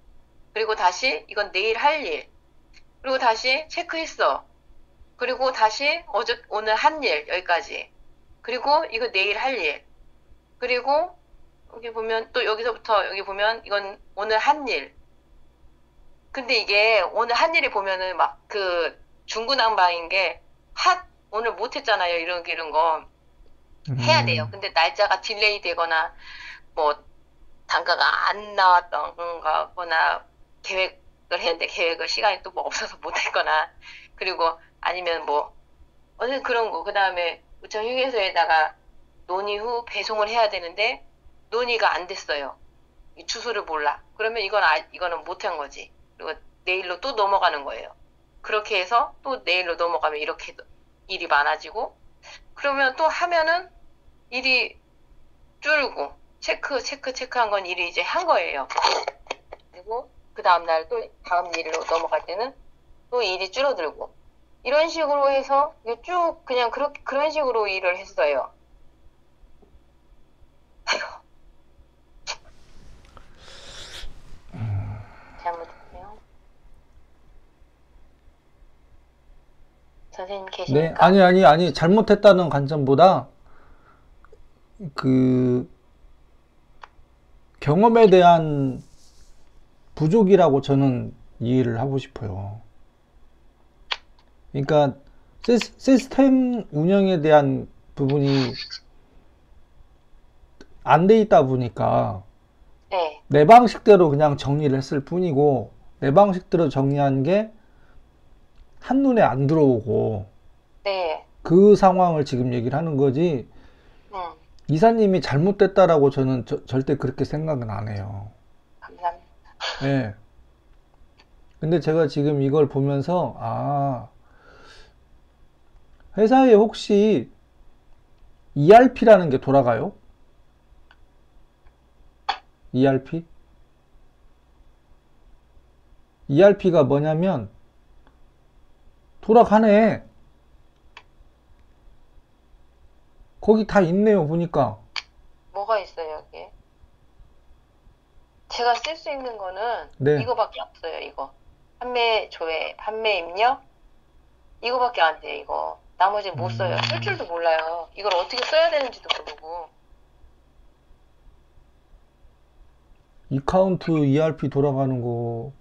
그리고 다시 이건 내일 할 일. 그리고 다시 체크했어. 그리고 다시 오늘 한 일. 여기까지. 그리고 이거 내일 할 일. 그리고 여기 보면 또 여기서부터 여기 보면 이건 오늘 한 일. 근데 이게 오늘 한 일이 보면은 막 그 중구난방인 게 오늘 못 했잖아요. 이런 거 해야 돼요. 근데 날짜가 딜레이 되거나 뭐 단가가 안 나왔던 거나 계획을 했는데 계획을 시간이 또 뭐 없어서 못 했거나 그리고 아니면 뭐 어쨌든 그런 거. 그다음에 우천 휴게소에다가 논의 후 배송을 해야 되는데 논의가 안 됐어요. 이 주소를 몰라. 그러면 이거는 못한 거지. 그리고 내일로 또 넘어가는 거예요. 그렇게 해서 또 내일로 넘어가면 이렇게 일이 많아지고 그러면 또 하면은 일이 줄고 체크한 건 일이 이제 한 거예요. 그리고 그 다음날 또 다음 일로 넘어갈 때는 또 일이 줄어들고 이런 식으로 해서 이게 쭉 그냥 그런 식으로 일을 했어요. 잘못했네요. 선생님 네. 계시니까? 아니. 잘못했다는 관점보다 그 경험에 대한 부족이라고 저는 이해를 하고 싶어요. 그러니까 시스템 운영에 대한 부분이 안 돼 있다 보니까 네, 내 방식대로 그냥 정리를 했을 뿐이고, 내 방식대로 정리한 게 한눈에 안 들어오고, 네, 그 상황을 지금 얘기를 하는 거지, 음, 이사님이 잘못됐다라고 저는 절대 그렇게 생각은 안 해요. 감사합니다. 예. 근데 제가 지금 이걸 보면서, 회사에 혹시 ERP라는 게 돌아가요? ERP? ERP가 뭐냐면, 돌아가네. 거기 다 있네요, 보니까. 뭐가 있어요, 여기? 제가 쓸 수 있는 거는 네. 이거밖에 없어요, 이거. 판매 조회, 판매 입력, 이거밖에 안 돼요, 이거. 나머지는 못 써요. 쓸 줄도 몰라요. 이걸 어떻게 써야 되는지도 모르고. 이카운트 ERP 돌아가는 거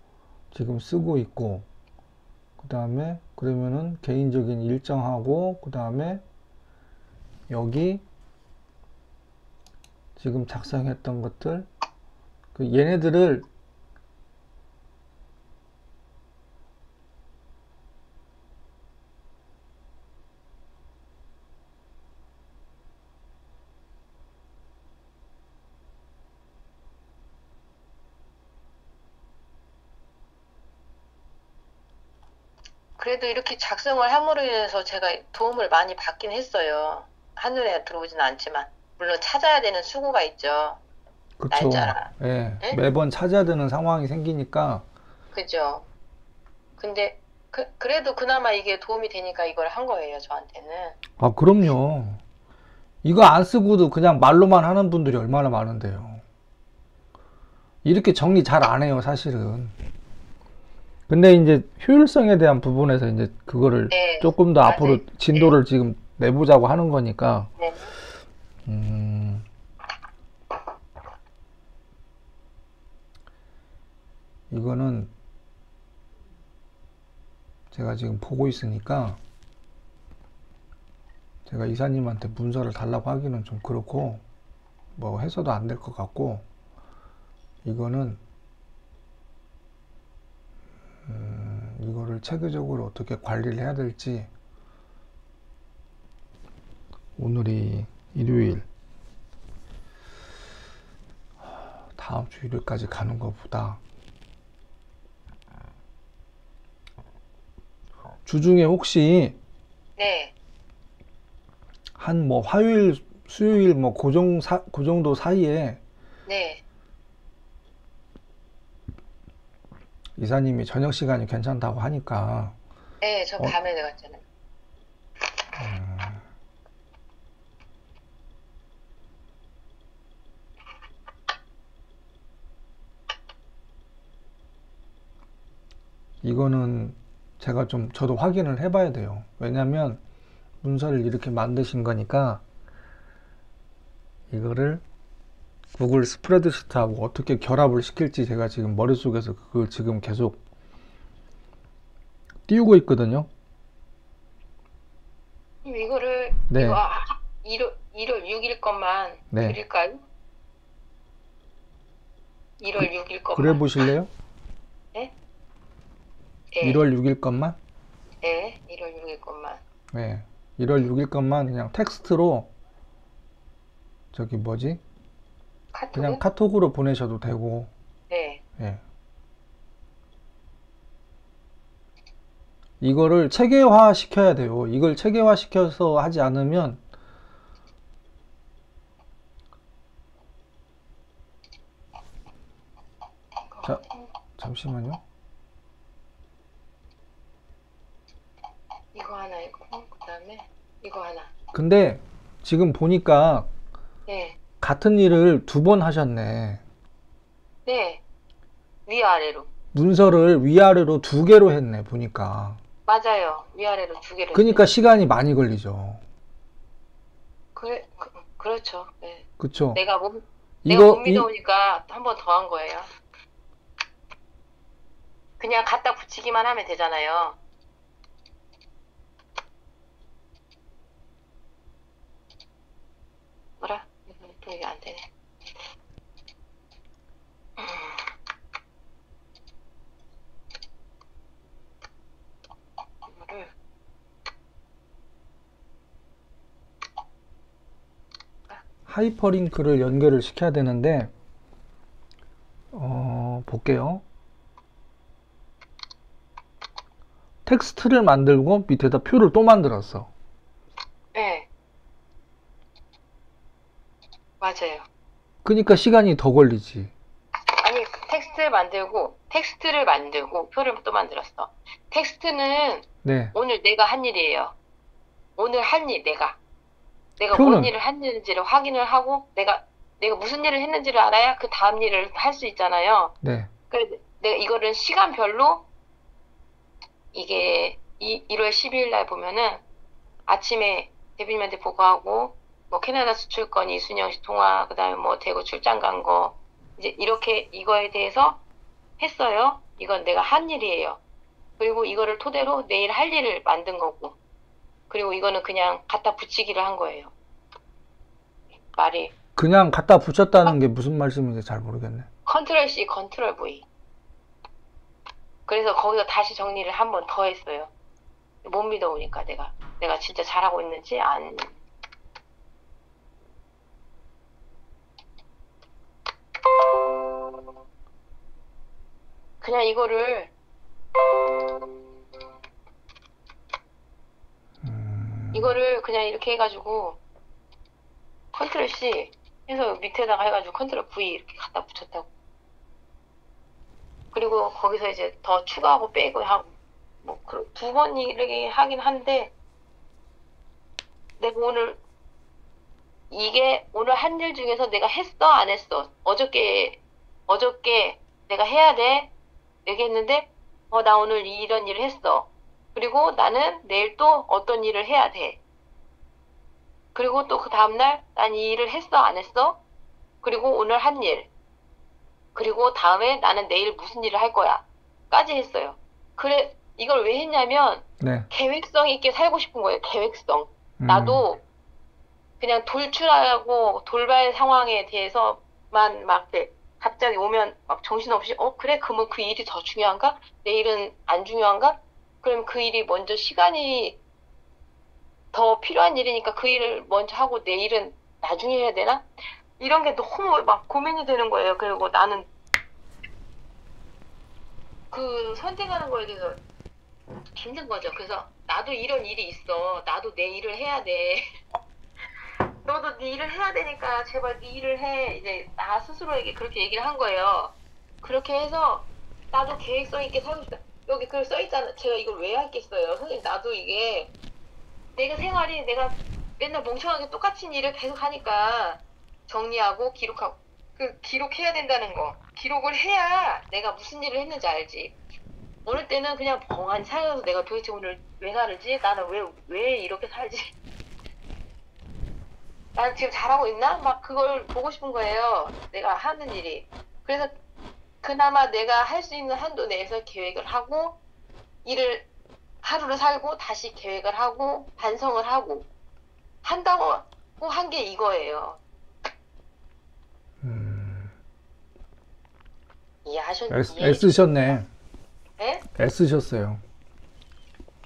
지금 쓰고 있고, 그 다음에 그러면은 개인적인 일정하고 그 다음에 여기 지금 작성했던 것들 그 얘네들을 그래도 이렇게 작성을 함으로 인해서 제가 도움을 많이 받긴 했어요. 한눈에 들어오지는 않지만. 물론 찾아야 되는 수고가 있죠. 그쵸. 날짜랑. 예, 예? 매번 찾아야 되는 상황이 생기니까 그죠? 근데 그래도 그나마 이게 도움이 되니까 이걸 한 거예요, 저한테는. 아 그럼요. 이거 안 쓰고도 그냥 말로만 하는 분들이 얼마나 많은데요. 이렇게 정리 잘 안 해요, 사실은. 근데 이제 효율성에 대한 부분에서 이제 그거를 네, 조금 더 맞아요. 앞으로 네, 진도를 지금 내보자고 하는 거니까, 네. 음, 이거는 제가 지금 보고 있으니까 제가 이사님한테 문서를 달라고 하기는 좀 그렇고, 뭐 해서도 안 될 것 같고, 이거는, 이거를 체계적으로 어떻게 관리를 해야 될지, 오늘이 일요일, 다음 주 일요일까지 가는 것보다 주중에 혹시 네, 한 뭐 화요일, 수요일 뭐 그 정도 사이에 네. 이사님이 저녁 시간이 괜찮다고 하니까 네, 저 어, 밤에 나갔잖아요. 이거는 제가 좀 저도 확인을 해봐야 돼요. 왜냐면 문서를 이렇게 만드신 거니까 이거를 구글 스프레드시트하고 어떻게 결합을 시킬지 제가 지금 머릿속에서 그걸 지금 계속 띄우고 있거든요. 그럼 이거를, 이거, 네, 1월 6일 것만 네. 드릴까요? 1월 그, 6일 그래 것만. 보실래요? 네? 네, 1월 6일 것만? 네, 1월 6일 것만. 네. 1월 6일 것만 그냥 텍스트로 저기 뭐지? 그냥 카톡에? 카톡으로 보내셔도 되고, 네. 예. 이거를 체계화 시켜야 돼요. 이걸 체계화 시켜서 하지 않으면, 자, 잠시만요. 이거 하나, 이거. 그 다음에 이거 하나. 근데 지금 보니까 네, 같은 일을 두 번 하셨네. 네. 위아래로. 문서를 위아래로 두 개로 했네, 보니까. 맞아요. 위아래로 두 개로 그러니까 했어요. 시간이 많이 걸리죠. 그렇죠. 네. 그쵸? 내가 못 이거, 믿어오니까 한 번 더 한 거예요. 그냥 갖다 붙이기만 하면 되잖아요. 뭐라? 또 이게 안 되네. 이거를, 하이퍼링크를 연결을 시켜야 되는데, 볼게요. 텍스트를 만들고 밑에다 표를 또 만들었어. 네, 맞아요. 그러니까 시간이 더 걸리지. 아니, 텍스트를 만들고, 표를 또 만들었어. 텍스트는 네. 오늘 내가 한 일이에요. 오늘 한 일, 내가 뭔 표는, 일을 했는지를 확인을 하고, 내가 무슨 일을 했는지를 알아야 그 다음 일을 할 수 있잖아요. 네. 그래서 내가 이거를 시간별로, 이게 1월 12일 날 보면은 아침에 대표님한테 보고하고, 뭐 캐나다 수출권 이순영 씨 통화, 그다음에 뭐 대구 출장 간 거, 이제 이렇게 이거에 대해서 했어요. 이건 내가 한 일이에요. 그리고 이거를 토대로 내일 할 일을 만든 거고, 그리고 이거는 그냥 갖다 붙이기를 한 거예요. 말이 그냥 갖다 붙였다는 게 무슨 말씀인지 잘 모르겠네. 컨트롤 C, 컨트롤 V. 그래서 거기서 다시 정리를 한 번 더 했어요. 못 믿어오니까 내가 진짜 잘하고 있는지 안. 그냥 이거를 그냥 이렇게 해가지고 컨트롤 C 해서 밑에다가 해가지고 컨트롤 V 이렇게 갖다 붙였다고. 그리고 거기서 이제 더 추가하고 빼고 하고 뭐 두 번 이렇게 하긴 한데, 내가 이게 오늘 한 일 중에서 내가 했어 안 했어, 어저께 내가 해야 돼 얘기했는데, 나 오늘 이런 일을 했어. 그리고 나는 내일 또 어떤 일을 해야 돼. 그리고 또 그 다음날 난 이 일을 했어 안 했어. 그리고 오늘 한 일. 그리고 다음에 나는 내일 무슨 일을 할 거야 까지 했어요. 그래, 이걸 왜 했냐면 네. 계획성 있게 살고 싶은 거예요. 계획성. 나도 그냥 돌출하고 돌발 상황에 대해서만 막 갑자기 오면 막 정신없이 그래, 그러면 그 일이 더 중요한가? 내일은 안 중요한가? 그럼 그 일이 먼저 시간이 더 필요한 일이니까 그 일을 먼저 하고 내일은 나중에 해야 되나? 이런 게 너무 막 고민이 되는 거예요. 그리고 나는 그 선택하는 거에 대해서 힘든 거죠. 그래서 나도 이런 일이 있어. 나도 내 일을 해야 돼. 너도 네 일을 해야 되니까 제발 네 일을 해. 이제 나 스스로에게 그렇게 얘기를 한 거예요. 그렇게 해서 나도 계획성 있게 살고 싶다. 여기 글 써있잖아. 제가 이걸 왜 했겠어요. 선생님, 나도 이게 내가 맨날 멍청하게 똑같은 일을 계속 하니까 정리하고 기록하고, 기록해야 된다는 거. 기록을 해야 내가 무슨 일을 했는지 알지. 어느 때는 그냥 멍하니 살아서 내가 도대체 오늘 왜 살지? 나는 왜 이렇게 살지? 난 지금 잘하고 있나? 막 그걸 보고 싶은 거예요. 내가 하는 일이. 그래서 그나마 내가 할 수 있는 한도 내에서 계획을 하고, 하루를 살고 다시 계획을 하고 반성을 하고 한다고 한 게 이거예요. 애쓰셨네. 네? 애쓰셨어요.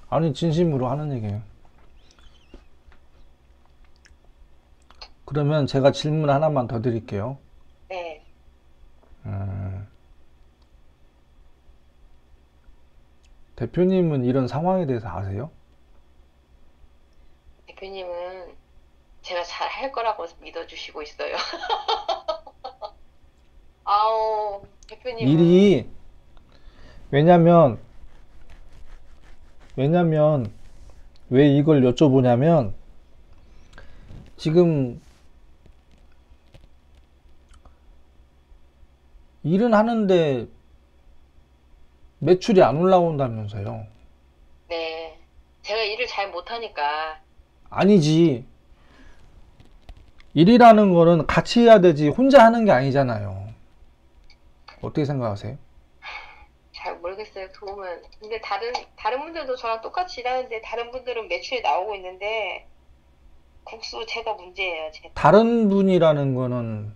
아니, 진심으로 하는 얘기예요. 그러면 제가 질문 하나만 더 드릴게요. 네. 대표님은 이런 상황에 대해서 아세요? 대표님은 제가 잘 할 거라고 믿어주시고 있어요. 아우, 대표님은. 일이, 왜냐면, 왜 이걸 여쭤보냐면, 지금 일은 하는데 매출이 안 올라온다면서요. 네. 제가 일을 잘 못하니까. 아니지. 일이라는 거는 같이 해야 되지 혼자 하는 게 아니잖아요. 어떻게 생각하세요? 잘 모르겠어요, 도움은. 근데 다른 분들도 저랑 똑같이 일하는데 다른 분들은 매출이 나오고 있는데 국수 제가 문제예요, 제가. 다른 분이라는 거는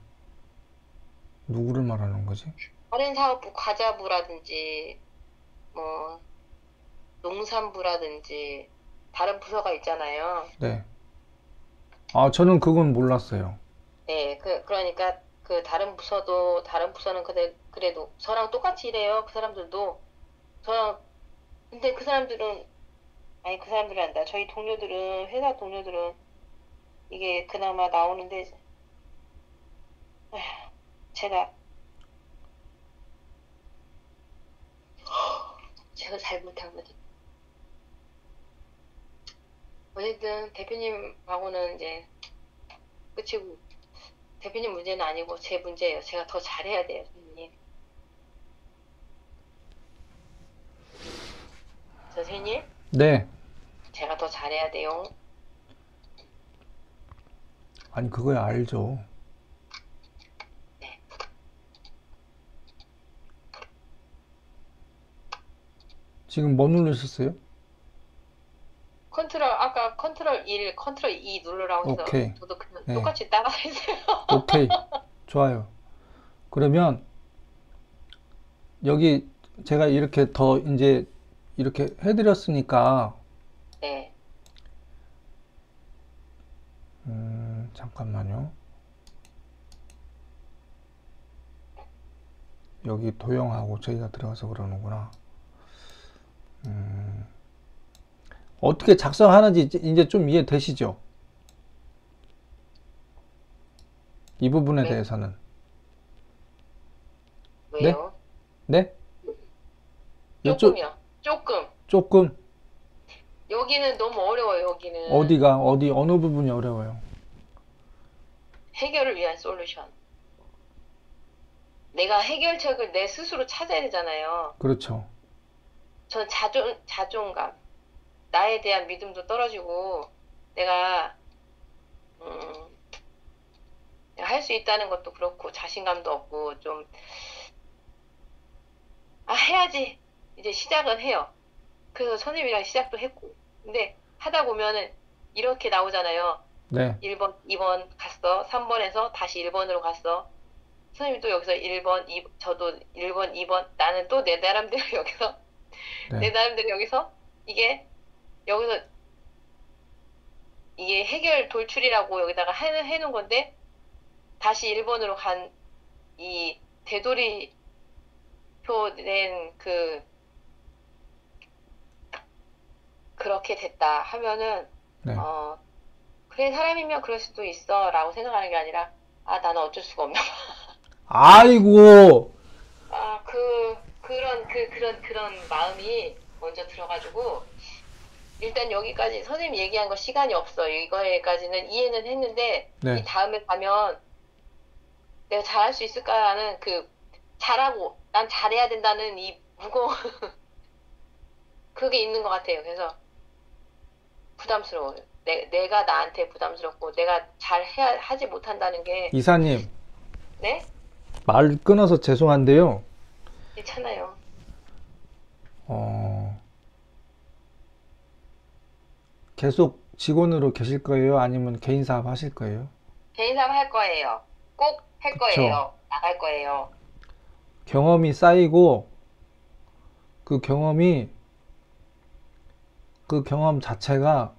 누구를 말하는 거지? 다른 사업부 과자부라든지 뭐 농산부라든지 다른 부서가 있잖아요. 네. 아, 저는 그건 몰랐어요. 네, 그러니까 그 다른 부서는 그래도 저랑 똑같이 일해요. 그 사람들도 저랑. 근데 그 사람들은, 아니, 그 사람들이 한다. 저희 회사 동료들은 이게 그나마 나오는데, 아휴, 제가 잘 못하거든. 어쨌든 대표님하고는 이제 끝이고, 대표님 문제는 아니고 제 문제예요. 제가 더 잘해야 돼요, 선생님. 선생님, 네. 제가 더 잘해야 돼요. 아니, 그거야 알죠. 지금 뭐 누르셨어요? 아까 컨트롤 1, 컨트롤 2 누르라고 해서 오케이. 저도 그냥 네. 똑같이 따라 했어요. 오케이. 좋아요. 그러면 여기 제가 이렇게 더 이제 이렇게 해드렸으니까, 네. 잠깐만요. 여기 도형하고 저희가 들어가서 그러는구나. 어떻게 작성하는지 이제 좀 이해되시죠? 이 부분에 네. 대해서는. 왜요? 네? 이쪽 조금이요. 조금. 조금 여기는 너무 어려워요, 여기는. 어느 부분이 어려워요? 해결을 위한 솔루션. 내가 해결책을 내 스스로 찾아야 되잖아요. 그렇죠. 전 자존감, 나에 대한 믿음도 떨어지고, 내가, 내가 할 수 있다는 것도 그렇고, 자신감도 없고, 좀, 해야지. 이제 시작은 해요. 그래서 선생님이랑 시작도 했고. 근데 하다 보면은 이렇게 나오잖아요. 네. 1번, 2번 갔어. 3번에서 다시 1번으로 갔어. 선생님이 또 여기서 1번, 저도 1번, 2번. 나는 또 내 나름대로 여기서, 내 네. 나름대로 여기서, 여기서, 이게 해결 돌출이라고 여기다가 해놓은 건데, 다시 1번으로 간 이 되돌이표 낸 그렇게 됐다 하면은, 네. 그래, 사람이면 그럴 수도 있어. 라고 생각하는 게 아니라, 나는 어쩔 수가 없나 봐. 아이고. 그런 마음이 먼저 들어가지고, 일단 여기까지 선생님 얘기한 거 시간이 없어. 이거에까지는 이해는 했는데, 네. 이 다음에 가면 내가 잘할 수 있을까라는 잘하고, 난 잘해야 된다는 이 무거운, 그게 있는 것 같아요. 그래서 부담스러워요. 내가 나한테 부담스럽고, 내가 하지 못한다는 게, 이사님, 네? 말 끊어서 죄송한데요. 괜찮아요. 계속 직원으로 계실 거예요? 아니면 개인 사업 하실 거예요? 개인 사업 할 거예요. 꼭 할 그쵸. 거예요. 나갈 거예요. 경험이 쌓이고 그 경험이 그 경험 자체가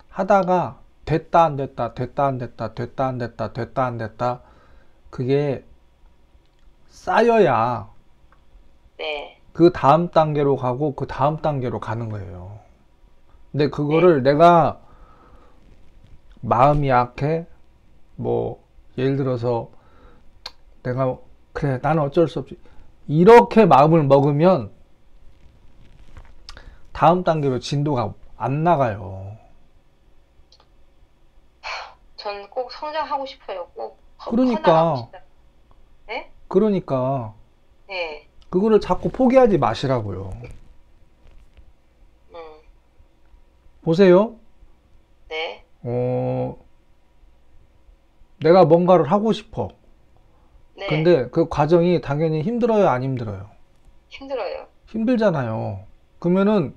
하다가 됐다 안 됐다 됐다 안 됐다 됐다 안 됐다 됐다 안 됐다 그게 쌓여야 네. 그 다음 단계로 가고 그 다음 단계로 가는 거예요. 근데 그거를 내가 마음이 약해 뭐 예를 들어서 내가 그래 나는 어쩔 수 없지 이렇게 마음을 먹으면 다음 단계로 진도가 안 나가요. 전 꼭 성장하고 싶어요. 꼭 그러니까 커나가고 싶다. 네? 그러니까 네. 그거를 자꾸 포기하지 마시라고요. 음. 보세요. 네. 내가 뭔가를 하고 싶어. 네. 근데 그 과정이 당연히 힘들어요, 안 힘들어요? 힘들어요. 힘들잖아요. 그러면은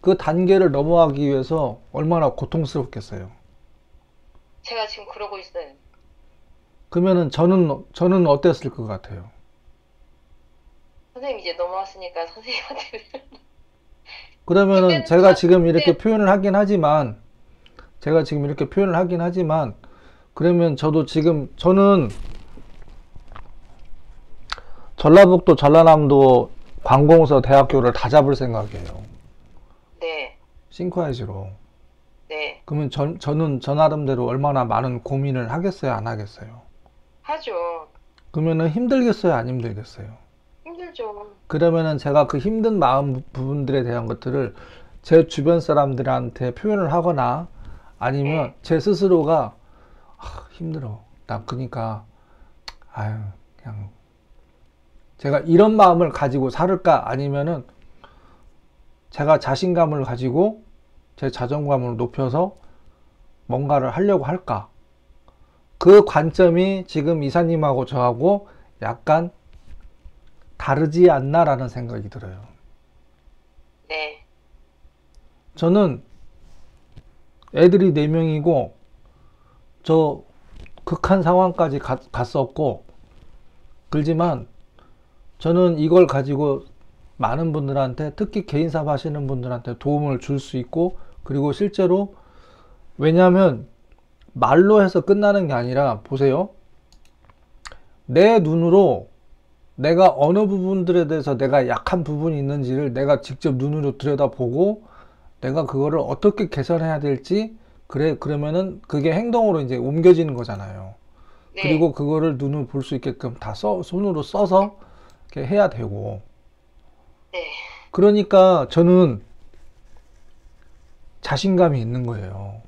그 단계를 넘어가기 위해서 얼마나 고통스럽겠어요. 제가 지금 그러고 있어요. 그러면은 저는 어땠을 것 같아요? 선생님 이제 넘어왔으니까 선생님한테 그러면은 그때는 제가 지금 이렇게 그때 표현을 하긴 하지만 그러면 저는 전라북도 전라남도 관공서 대학교를 다 잡을 생각이에요. 네. 싱크아이즈로. 네. 그러면 저는 저 나름대로 얼마나 많은 고민을 하겠어요, 안 하겠어요? 하죠. 그러면은 힘들겠어요, 안 힘들겠어요? 힘들죠. 그러면은 제가 그 힘든 마음 부분들에 대한 것들을 제 주변 사람들한테 표현을 하거나 아니면 네. 제 스스로가 힘들어. 나 그니까 아유 그냥 제가 이런 마음을 가지고 살을까 아니면은 제가 자신감을 가지고 제 자존감을 높여서 뭔가를 하려고 할까? 그 관점이 지금 이사님하고 저하고 약간 다르지 않나라는 생각이 들어요. 저는 애들이 4명이고 저 극한 상황까지 갔었고, 그렇지만 저는 이걸 가지고 많은 분들한테, 특히 개인 사업 하시는 분들한테 도움을 줄 수 있고, 그리고 실제로, 왜냐하면 말로 해서 끝나는 게 아니라, 보세요. 내 눈으로 내가 어느 부분들에 대해서 내가 약한 부분이 있는지를 내가 직접 눈으로 들여다보고, 내가 그거를 어떻게 개선해야 될지, 그래, 그러면은 그게 행동으로 이제 옮겨지는 거잖아요. 그리고 네, 그거를 눈으로 볼 수 있게끔 다 손으로 써서 이렇게 해야 되고. 네, 그러니까 저는 자신감이 있는 거예요.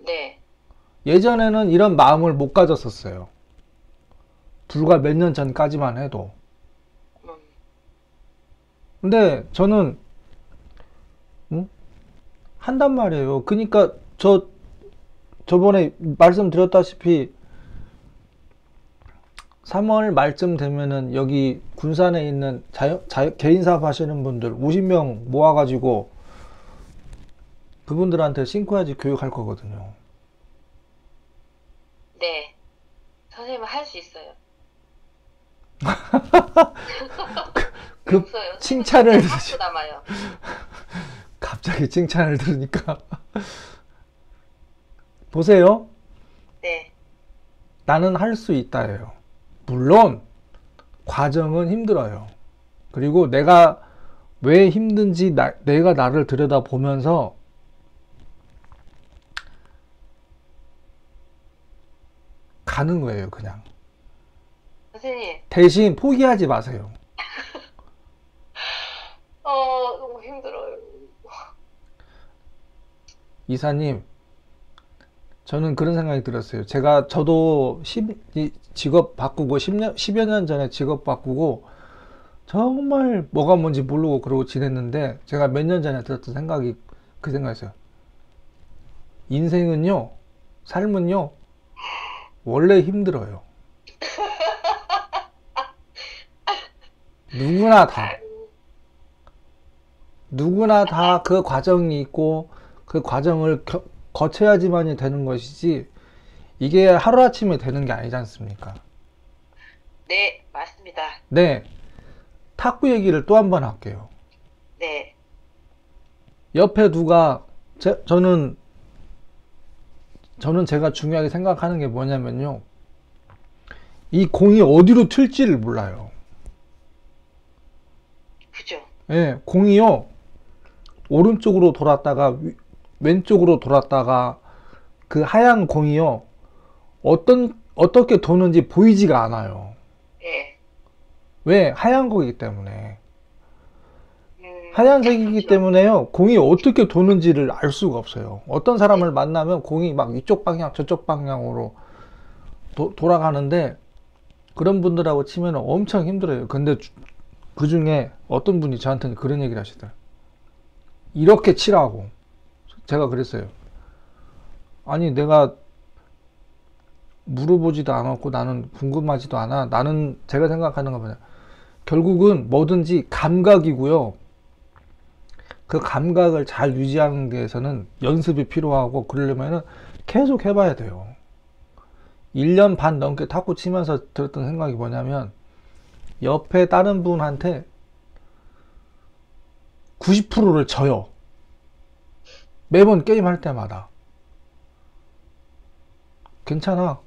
네, 예전에는 이런 마음을 못 가졌었어요. 불과 몇 년 전까지만 해도. 음, 근데 저는 한단 말이에요. 그러니까 저번에 말씀드렸다시피 3월 말쯤 되면은 여기 군산에 있는 개인 사업 하시는 분들 50명 모아가지고 그분들한테 싱크야지 교육할 거거든요. 네. 선생님은 할 수 있어요. 그 없어요. 칭찬을 선생님 들으시, 학교 남아요. 갑자기 칭찬을 들으니까 보세요. 네, 나는 할 수 있다예요. 물론 과정은 힘들어요. 그리고 내가 왜 힘든지 내가 나를 들여다보면서 가는 거예요, 그냥. 선생님, 대신 포기하지 마세요. 너무 힘들어요. 이사님, 저는 그런 생각이 들었어요. 저도 직업 바꾸고 10여 년 전에 직업 바꾸고 정말 뭐가 뭔지 모르고 그러고 지냈는데, 제가 몇 년 전에 들었던 생각이 그 생각이었어요. 인생은요, 삶은요, 원래 힘들어요. 누구나 다. 누구나 다 그 과정이 있고 그 과정을 거쳐야지만이 되는 것이지, 이게 하루아침에 되는 게 아니지 않습니까? 네, 맞습니다. 네, 탁구 얘기를 또 한 번 할게요. 네, 옆에 누가, 저는 제가 중요하게 생각하는 게 뭐냐면요, 이 공이 어디로 튈지를 몰라요. 그죠? 예, 공이요, 오른쪽으로 돌았다가 왼쪽으로 돌았다가, 그 하얀 공이요, 어떻게 도는지 보이지가 않아요. 네, 왜? 하얀 거기 때문에. 하얀색이기 그죠? 때문에요, 공이 어떻게 도는지를 알 수가 없어요. 어떤 사람을 만나면 공이 막 이쪽 방향, 저쪽 방향으로 돌아가는데, 그런 분들하고 치면 엄청 힘들어요. 근데 그 중에 어떤 분이 저한테는 그런 얘기를 하시더라고요. 이렇게 치라고. 제가 그랬어요. 아니, 내가 물어보지도 않았고 나는 궁금하지도 않아. 나는 제가 생각하는 거 뭐냐, 결국은 뭐든지 감각이고요. 그 감각을 잘 유지하는 데에서는 연습이 필요하고, 그러려면은 계속 해봐야 돼요. 1년 반 넘게 탁구 치면서 들었던 생각이 뭐냐면, 옆에 다른 분한테 90%를 져요. 매번 게임할 때마다. 괜찮아.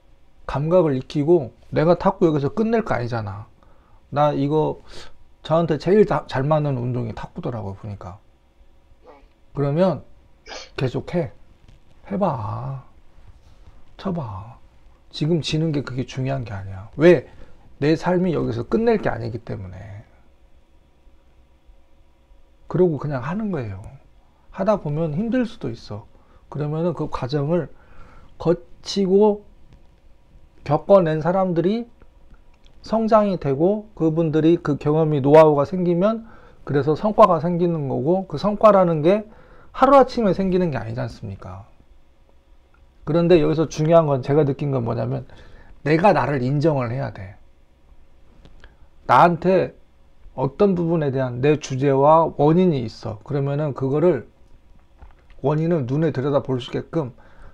감각을 익히고, 내가 탁구 여기서 끝낼 거 아니잖아. 나 이거 저한테 제일 잘 맞는 운동이 탁구더라고요, 보니까. 그러면 계속 해봐. 쳐봐. 지금 지는 게 그게 중요한 게 아니야. 왜? 내 삶이 여기서 끝낼 게 아니기 때문에. 그러고 그냥 하는 거예요. 하다 보면 힘들 수도 있어. 그러면은 그 과정을 거치고 겪어낸 사람들이 성장이 되고, 그분들이 그 경험이, 노하우가 생기면 그래서 성과가 생기는 거고, 그 성과라는 게 하루아침에 생기는 게 아니지 않습니까? 그런데 여기서 중요한 건, 제가 느낀 건 뭐냐면, 내가 나를 인정을 해야 돼. 나한테 어떤 부분에 대한 내 주제와 원인이 있어. 그러면은 그거를 원인을 눈에 들여다 볼 수 있게끔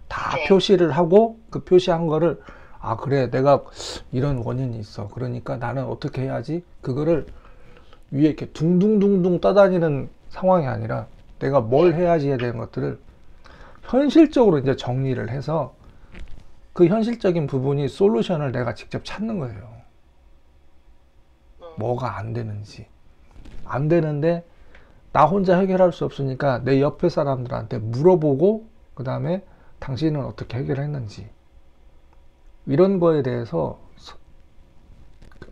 다 네. 표시를 하고 그 표시한 거를 아 그래 내가 이런 원인이 있어 그러니까 나는 어떻게 해야지 그거를 위에 이렇게 둥둥둥둥 떠다니는 상황이 아니라 내가 뭘 네. 해야지 해야 되는 것들을 현실적으로 이제 정리를 해서 그 현실적인 부분이 솔루션을 내가 직접 찾는 거예요. 뭐가 안 되는지. 안 되는데 나 혼자 해결할 수 없으니까 내 옆에 사람들한테 물어보고 그 다음에 당신은 어떻게 해결했는지 이런 거에 대해서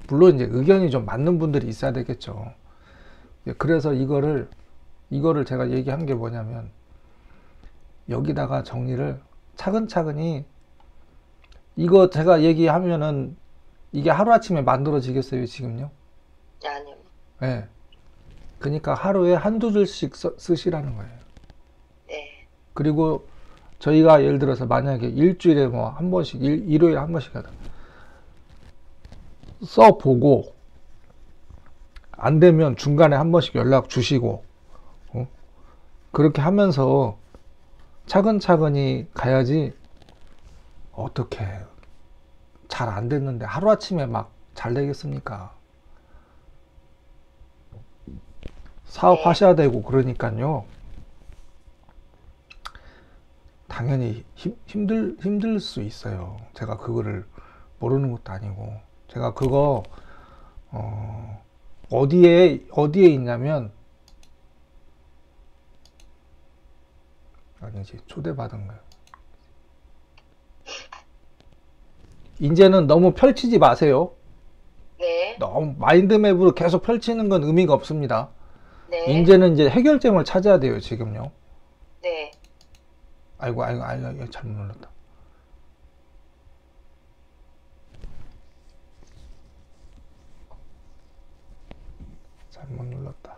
물론 이제 의견이 좀 맞는 분들이 있어야 되겠죠. 그래서 이거를 제가 얘기한 게 뭐냐면 여기다가 정리를 차근차근히 이거 제가 얘기하면은 이게 하루아침에 만들어지겠어요, 지금요? 아니요. 예. 그러니까 하루에 한두 줄씩 쓰시라는 거예요. 네. 그리고 저희가 예를 들어서 만약에 일주일에 뭐 한 번씩, 일요일에 한 번씩 하다 써보고 안 되면 중간에 한 번씩 연락 주시고, 그렇게 하면서 차근차근히 가야지 어떻게 잘 안 됐는데 하루아침에 막 잘 되겠습니까? 네. 사업하셔야 되고 그러니까요. 당연히 힘들 수 있어요. 제가 그거를 모르는 것도 아니고. 제가 그거, 어디에 있냐면, 아니지, 초대받은 거예요. 이제는 너무 펼치지 마세요. 네. 너무 마인드맵으로 계속 펼치는 건 의미가 없습니다. 네. 이제는 이제 해결점을 찾아야 돼요, 지금요. 네. 아이고, 잘못 눌렀다. 잘못 눌렀다.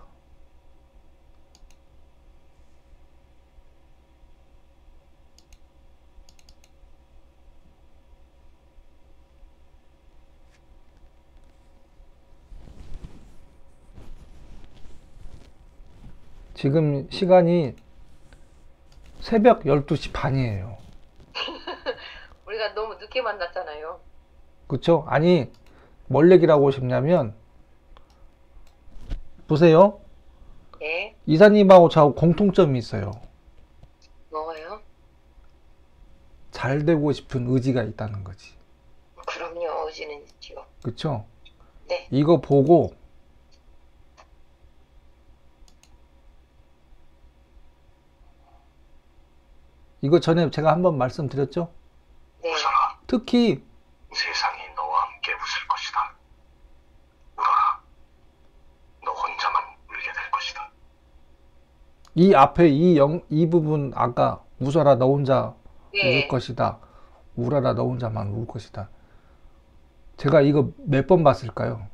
지금 시간이 새벽 12시 반이에요. 우리가 너무 늦게 만났잖아요. 그쵸? 아니, 뭘 얘기를 하고 싶냐면, 보세요. 네. 이사님하고 저하고 공통점이 있어요. 뭐예요? 잘 되고 싶은 의지가 있다는 거지. 그럼요. 의지는 있지요. 그쵸? 네. 이거 보고, 이거 전에 제가 한번 말씀드렸죠? 네. 특히, 세상이 너와 함께 웃을 것이다. 울어라. 너 혼자만 울게 될 것이다. 이 앞에 이 부분, 아까, 웃어라, 너 혼자 웃을 네. 것이다. 울어라, 너 혼자만 울 것이다. 제가 이거 몇 번 봤을까요?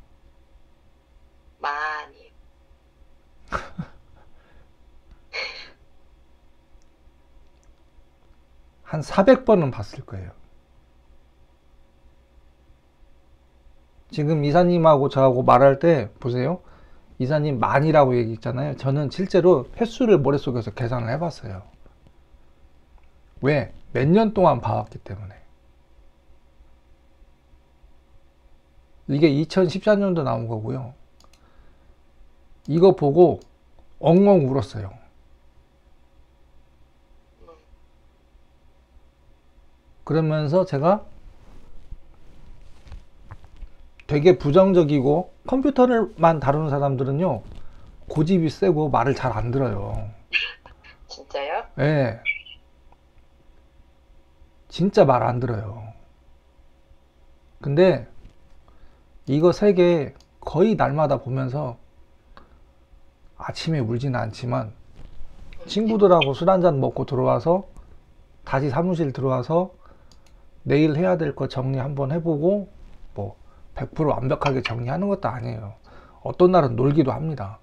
많이. 한 400번은 봤을 거예요. 지금 이사님하고 저하고 말할 때 보세요. 이사님 만이라고 얘기했잖아요. 저는 실제로 횟수를 머릿속에서 계산을 해봤어요. 왜? 몇 년 동안 봐왔기 때문에. 이게 2014년도 나온 거고요. 이거 보고 엉엉 울었어요. 그러면서 제가 되게 부정적이고 컴퓨터를만 다루는 사람들은요. 고집이 세고 말을 잘 안 들어요. 진짜요? 예. 진짜 말 안 들어요. 근데 이거 세 개 거의 날마다 보면서 아침에 울지는 않지만 친구들하고 술 한잔 먹고 들어와서 다시 사무실 들어와서 내일 해야 될 거 정리 한번 해보고 뭐 100% 완벽하게 정리하는 것도 아니에요. 어떤 날은 놀기도 합니다.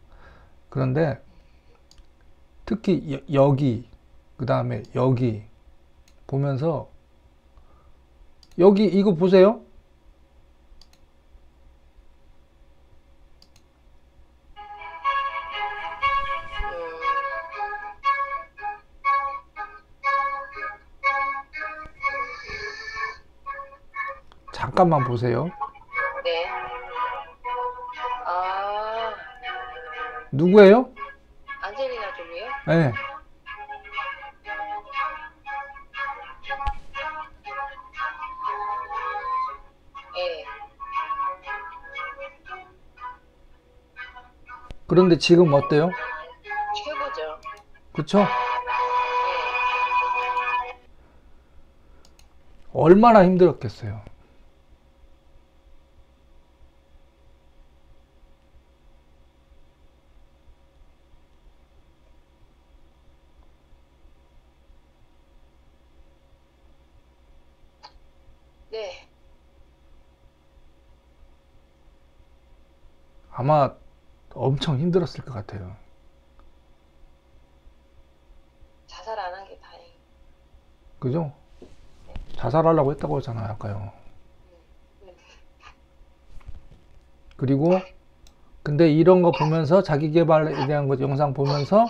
그런데 특히 여기 그 다음에 여기 보면서 여기 이거 보세요. 잠깐만 보세요. 네. 아, 누구예요? 안젤리나 졸리요? 네. 예. 그런데 지금 어때요? 최고죠. 그쵸? 예. 얼마나 힘들었겠어요. 네. 아마 엄청 힘들었을 것 같아요. 자살 안 한 게 다행이에요. 그죠? 자살하려고 했다고 했잖아요, 아까요. 그리고 근데 이런 거 보면서 자기 개발에 대한 거 영상 보면서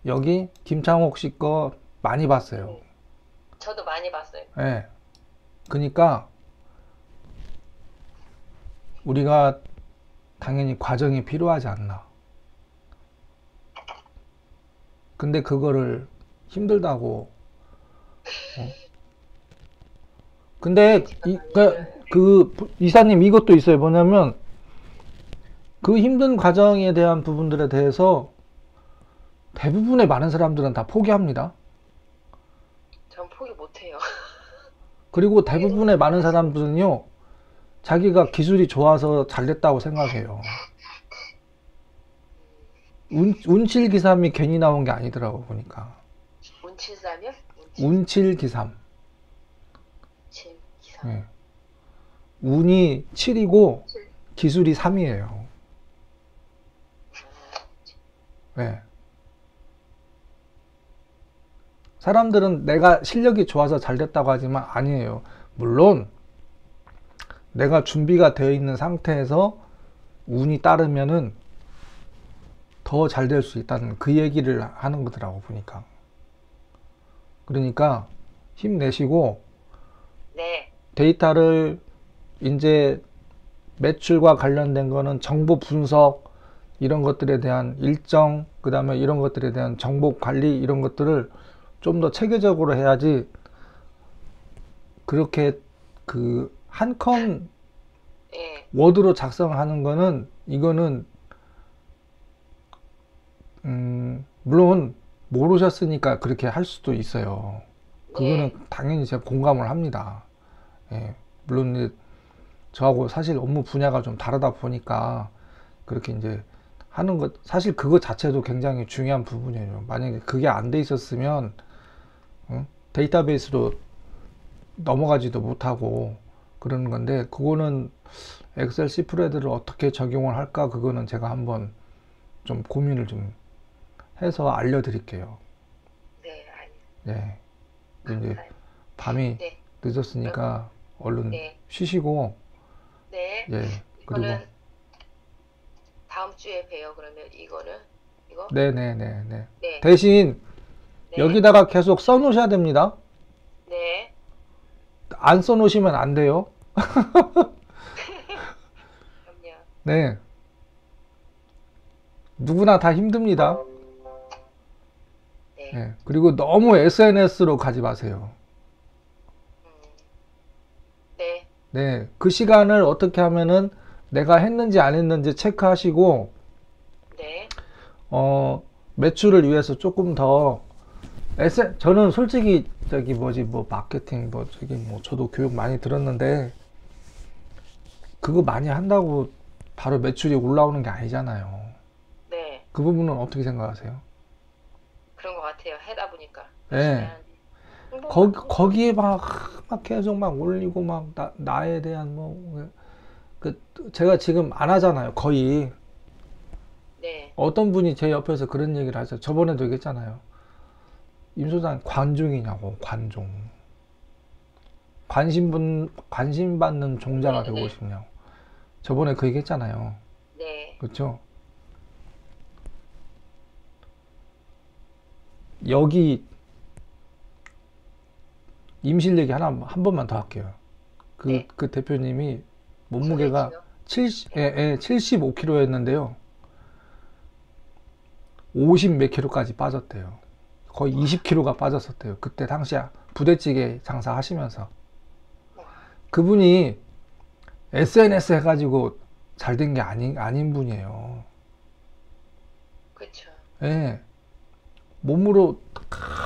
여기 김창옥 씨 거 많이 봤어요. 저도 많이 봤어요. 예. 그러니까 우리가 당연히 과정이 필요하지 않나. 근데 그거를 힘들다고. 근데 그 이사님 이것도 있어요. 뭐냐면 그 힘든 과정에 대한 부분들에 대해서 대부분의 많은 사람들은 다 포기합니다. 전 포기 못해요. 그리고 대부분의 많은 사람들은요, 자기가 기술이 좋아서 잘 됐다고 생각해요. 운칠기삼이 괜히 나온 게 아니더라고, 보니까. 운칠삼이요? 운칠기삼. 기삼. 예. 운이 7이고 기술이 3이에요. 예. 사람들은 내가 실력이 좋아서 잘 됐다고 하지만 아니에요. 물론 내가 준비가 되어 있는 상태에서 운이 따르면은 더 잘 될 수 있다는 그 얘기를 하는 거더라고 보니까. 그러니까 힘내시고 네. 데이터를 이제 매출과 관련된 거는 정보 분석 이런 것들에 대한 일정, 그 다음에 이런 것들에 대한 정보 관리 이런 것들을 좀 더 체계적으로 해야지. 그렇게 그 한 컴 예. 워드로 작성하는 거는 이거는 물론 모르셨으니까 그렇게 할 수도 있어요. 그거는 당연히 제가 공감을 합니다. 예, 물론 이제 저하고 사실 업무 분야가 좀 다르다 보니까 그렇게 이제 하는 것, 사실 그거 자체도 굉장히 중요한 부분이에요. 만약에 그게 안 돼 있었으면 데이터베이스로 넘어가지도 못하고 그러는 건데, 그거는 엑셀 시프레드를 어떻게 적용을 할까, 그거는 제가 한번 좀 고민을 좀 해서 알려드릴게요. 네. 아니. 네. 이제 밤이 네. 늦었으니까 얼른 네. 쉬시고, 네. 예, 그리고 이거는 다음 주에 봬요. 그러면 이거? 네네네네. 네. 대신 네. 여기다가 계속 써놓으셔야 됩니다. 네. 안 써놓으시면 안 돼요. 그럼요. 네. 누구나 다 힘듭니다. 네. 네. 그리고 너무 SNS로 가지 마세요. 네. 네. 그 시간을 어떻게 하면은 내가 했는지 안 했는지 체크하시고, 네. 매출을 위해서 조금 더, 저는 솔직히, 마케팅, 저도 교육 많이 들었는데, 그거 많이 한다고 바로 매출이 올라오는 게 아니잖아요. 네. 그 부분은 어떻게 생각하세요? 그런 것 같아요. 하다 보니까. 네. 거기에 막 계속 막 올리고, 나에 대한 제가 지금 안 하잖아요. 거의. 네. 어떤 분이 제 옆에서 그런 얘기를 하죠. 저번에도 얘기했잖아요. 임 소장 관종이냐고, 관종. 관심 받는 종자가 되고 싶냐고. 저번에 그 얘기 했잖아요. 네. 그렇죠? 여기 임실 얘기 한 번만 더 할게요. 네. 그 대표님이 몸무게가 소매치요? 75kg였는데요. 50 몇 킬로까지 빠졌대요. 거의 20kg가 빠졌었대요. 그때 당시에 부대찌개 장사 하시면서. 그분이 SNS 해가지고 잘 된 게 아닌 분이에요. 그쵸. 예. 몸으로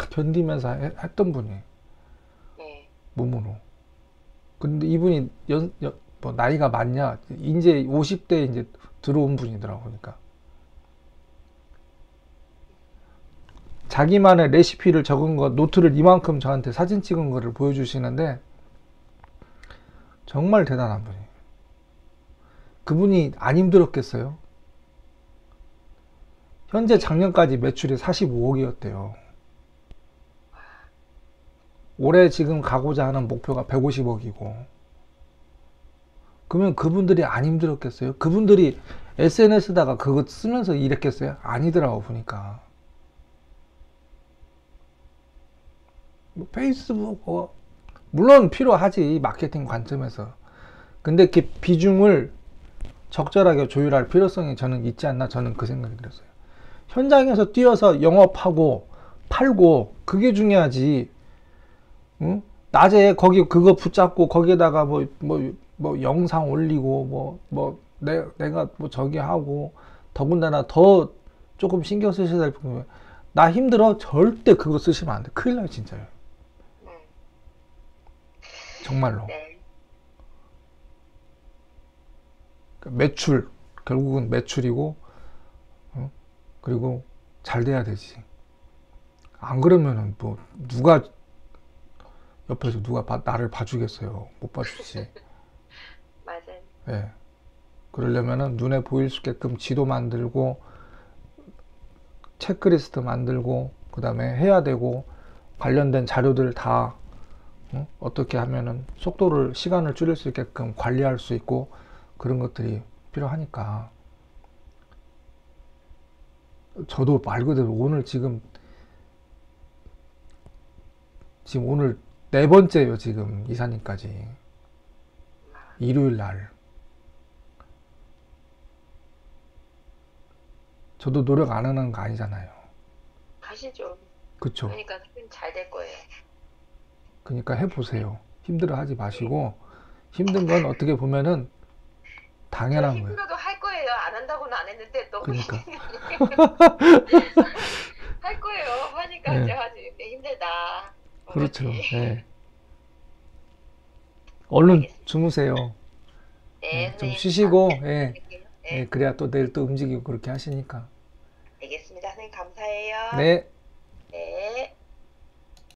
견디면서 했던 분이. 예. 몸으로. 근데 이분이 뭐 나이가 많냐? 이제 50대 이제 들어온 분이더라고. 그러니까. 자기만의 레시피를 적은 거, 노트를 이만큼 저한테 사진 찍은 거를 보여주시는데, 정말 대단한 분이에요. 그분이 안 힘들었겠어요? 현재 작년까지 매출이 45억이었대요. 올해 지금 가고자 하는 목표가 150억이고. 그러면 그분들이 안 힘들었겠어요? 그분들이 SNS다가 그거 쓰면서 일했겠어요? 아니더라고, 보니까. 뭐 페이스북, 물론 필요하지, 마케팅 관점에서. 근데 그 비중을 적절하게 조율할 필요성이 저는 있지 않나, 저는 그 생각이 들었어요. 현장에서 뛰어서 영업하고 팔고 그게 중요하지. 응? 낮에 그거 붙잡고 거기에다가 뭐 영상 올리고 내가 뭐 저기 하고 더군다나 더 조금 신경 쓰셔야 될 부분은 나 힘들어 절대 그거 쓰시면 안 돼. 큰일 나요 진짜요. 정말로. 네. 매출 결국은 매출이고 그리고 잘 돼야 되지. 안 그러면은 뭐 누가 옆에서 나를 봐주겠어요. 못 봐주지. 맞아요. 예. 그러려면은 눈에 보일 수 있게끔 지도 만들고 체크리스트 만들고 그 다음에 해야 되고 관련된 자료들 다 어떻게 하면은 시간을 줄일 수 있게끔 관리할 수 있고 그런 것들이 필요하니까. 저도 말 그대로 오늘 지금 오늘 네 번째예요. 지금 이사님까지 일요일 날. 저도 노력 안 하는 거 아니잖아요. 하시죠. 그쵸? 그러니까 잘 될 거예요. 그러니까 해보세요. 힘들어 하지 마시고 힘든 건 어떻게 보면은 당연한 거예요. 힘들어도 할 거예요. 안 한다고는 안 했는데 너무 그러니까. 할 거예요. 하니까 네. 이제 하지. 힘들다. 그렇죠. 그렇지. 네. 얼른 알겠습니다. 주무세요. 네, 좀 선생님. 쉬시고, 예. 드릴게요. 예, 네, 그래야 또 내일 또 움직이고 그렇게 하시니까. 알겠습니다. 선생님 감사해요. 네.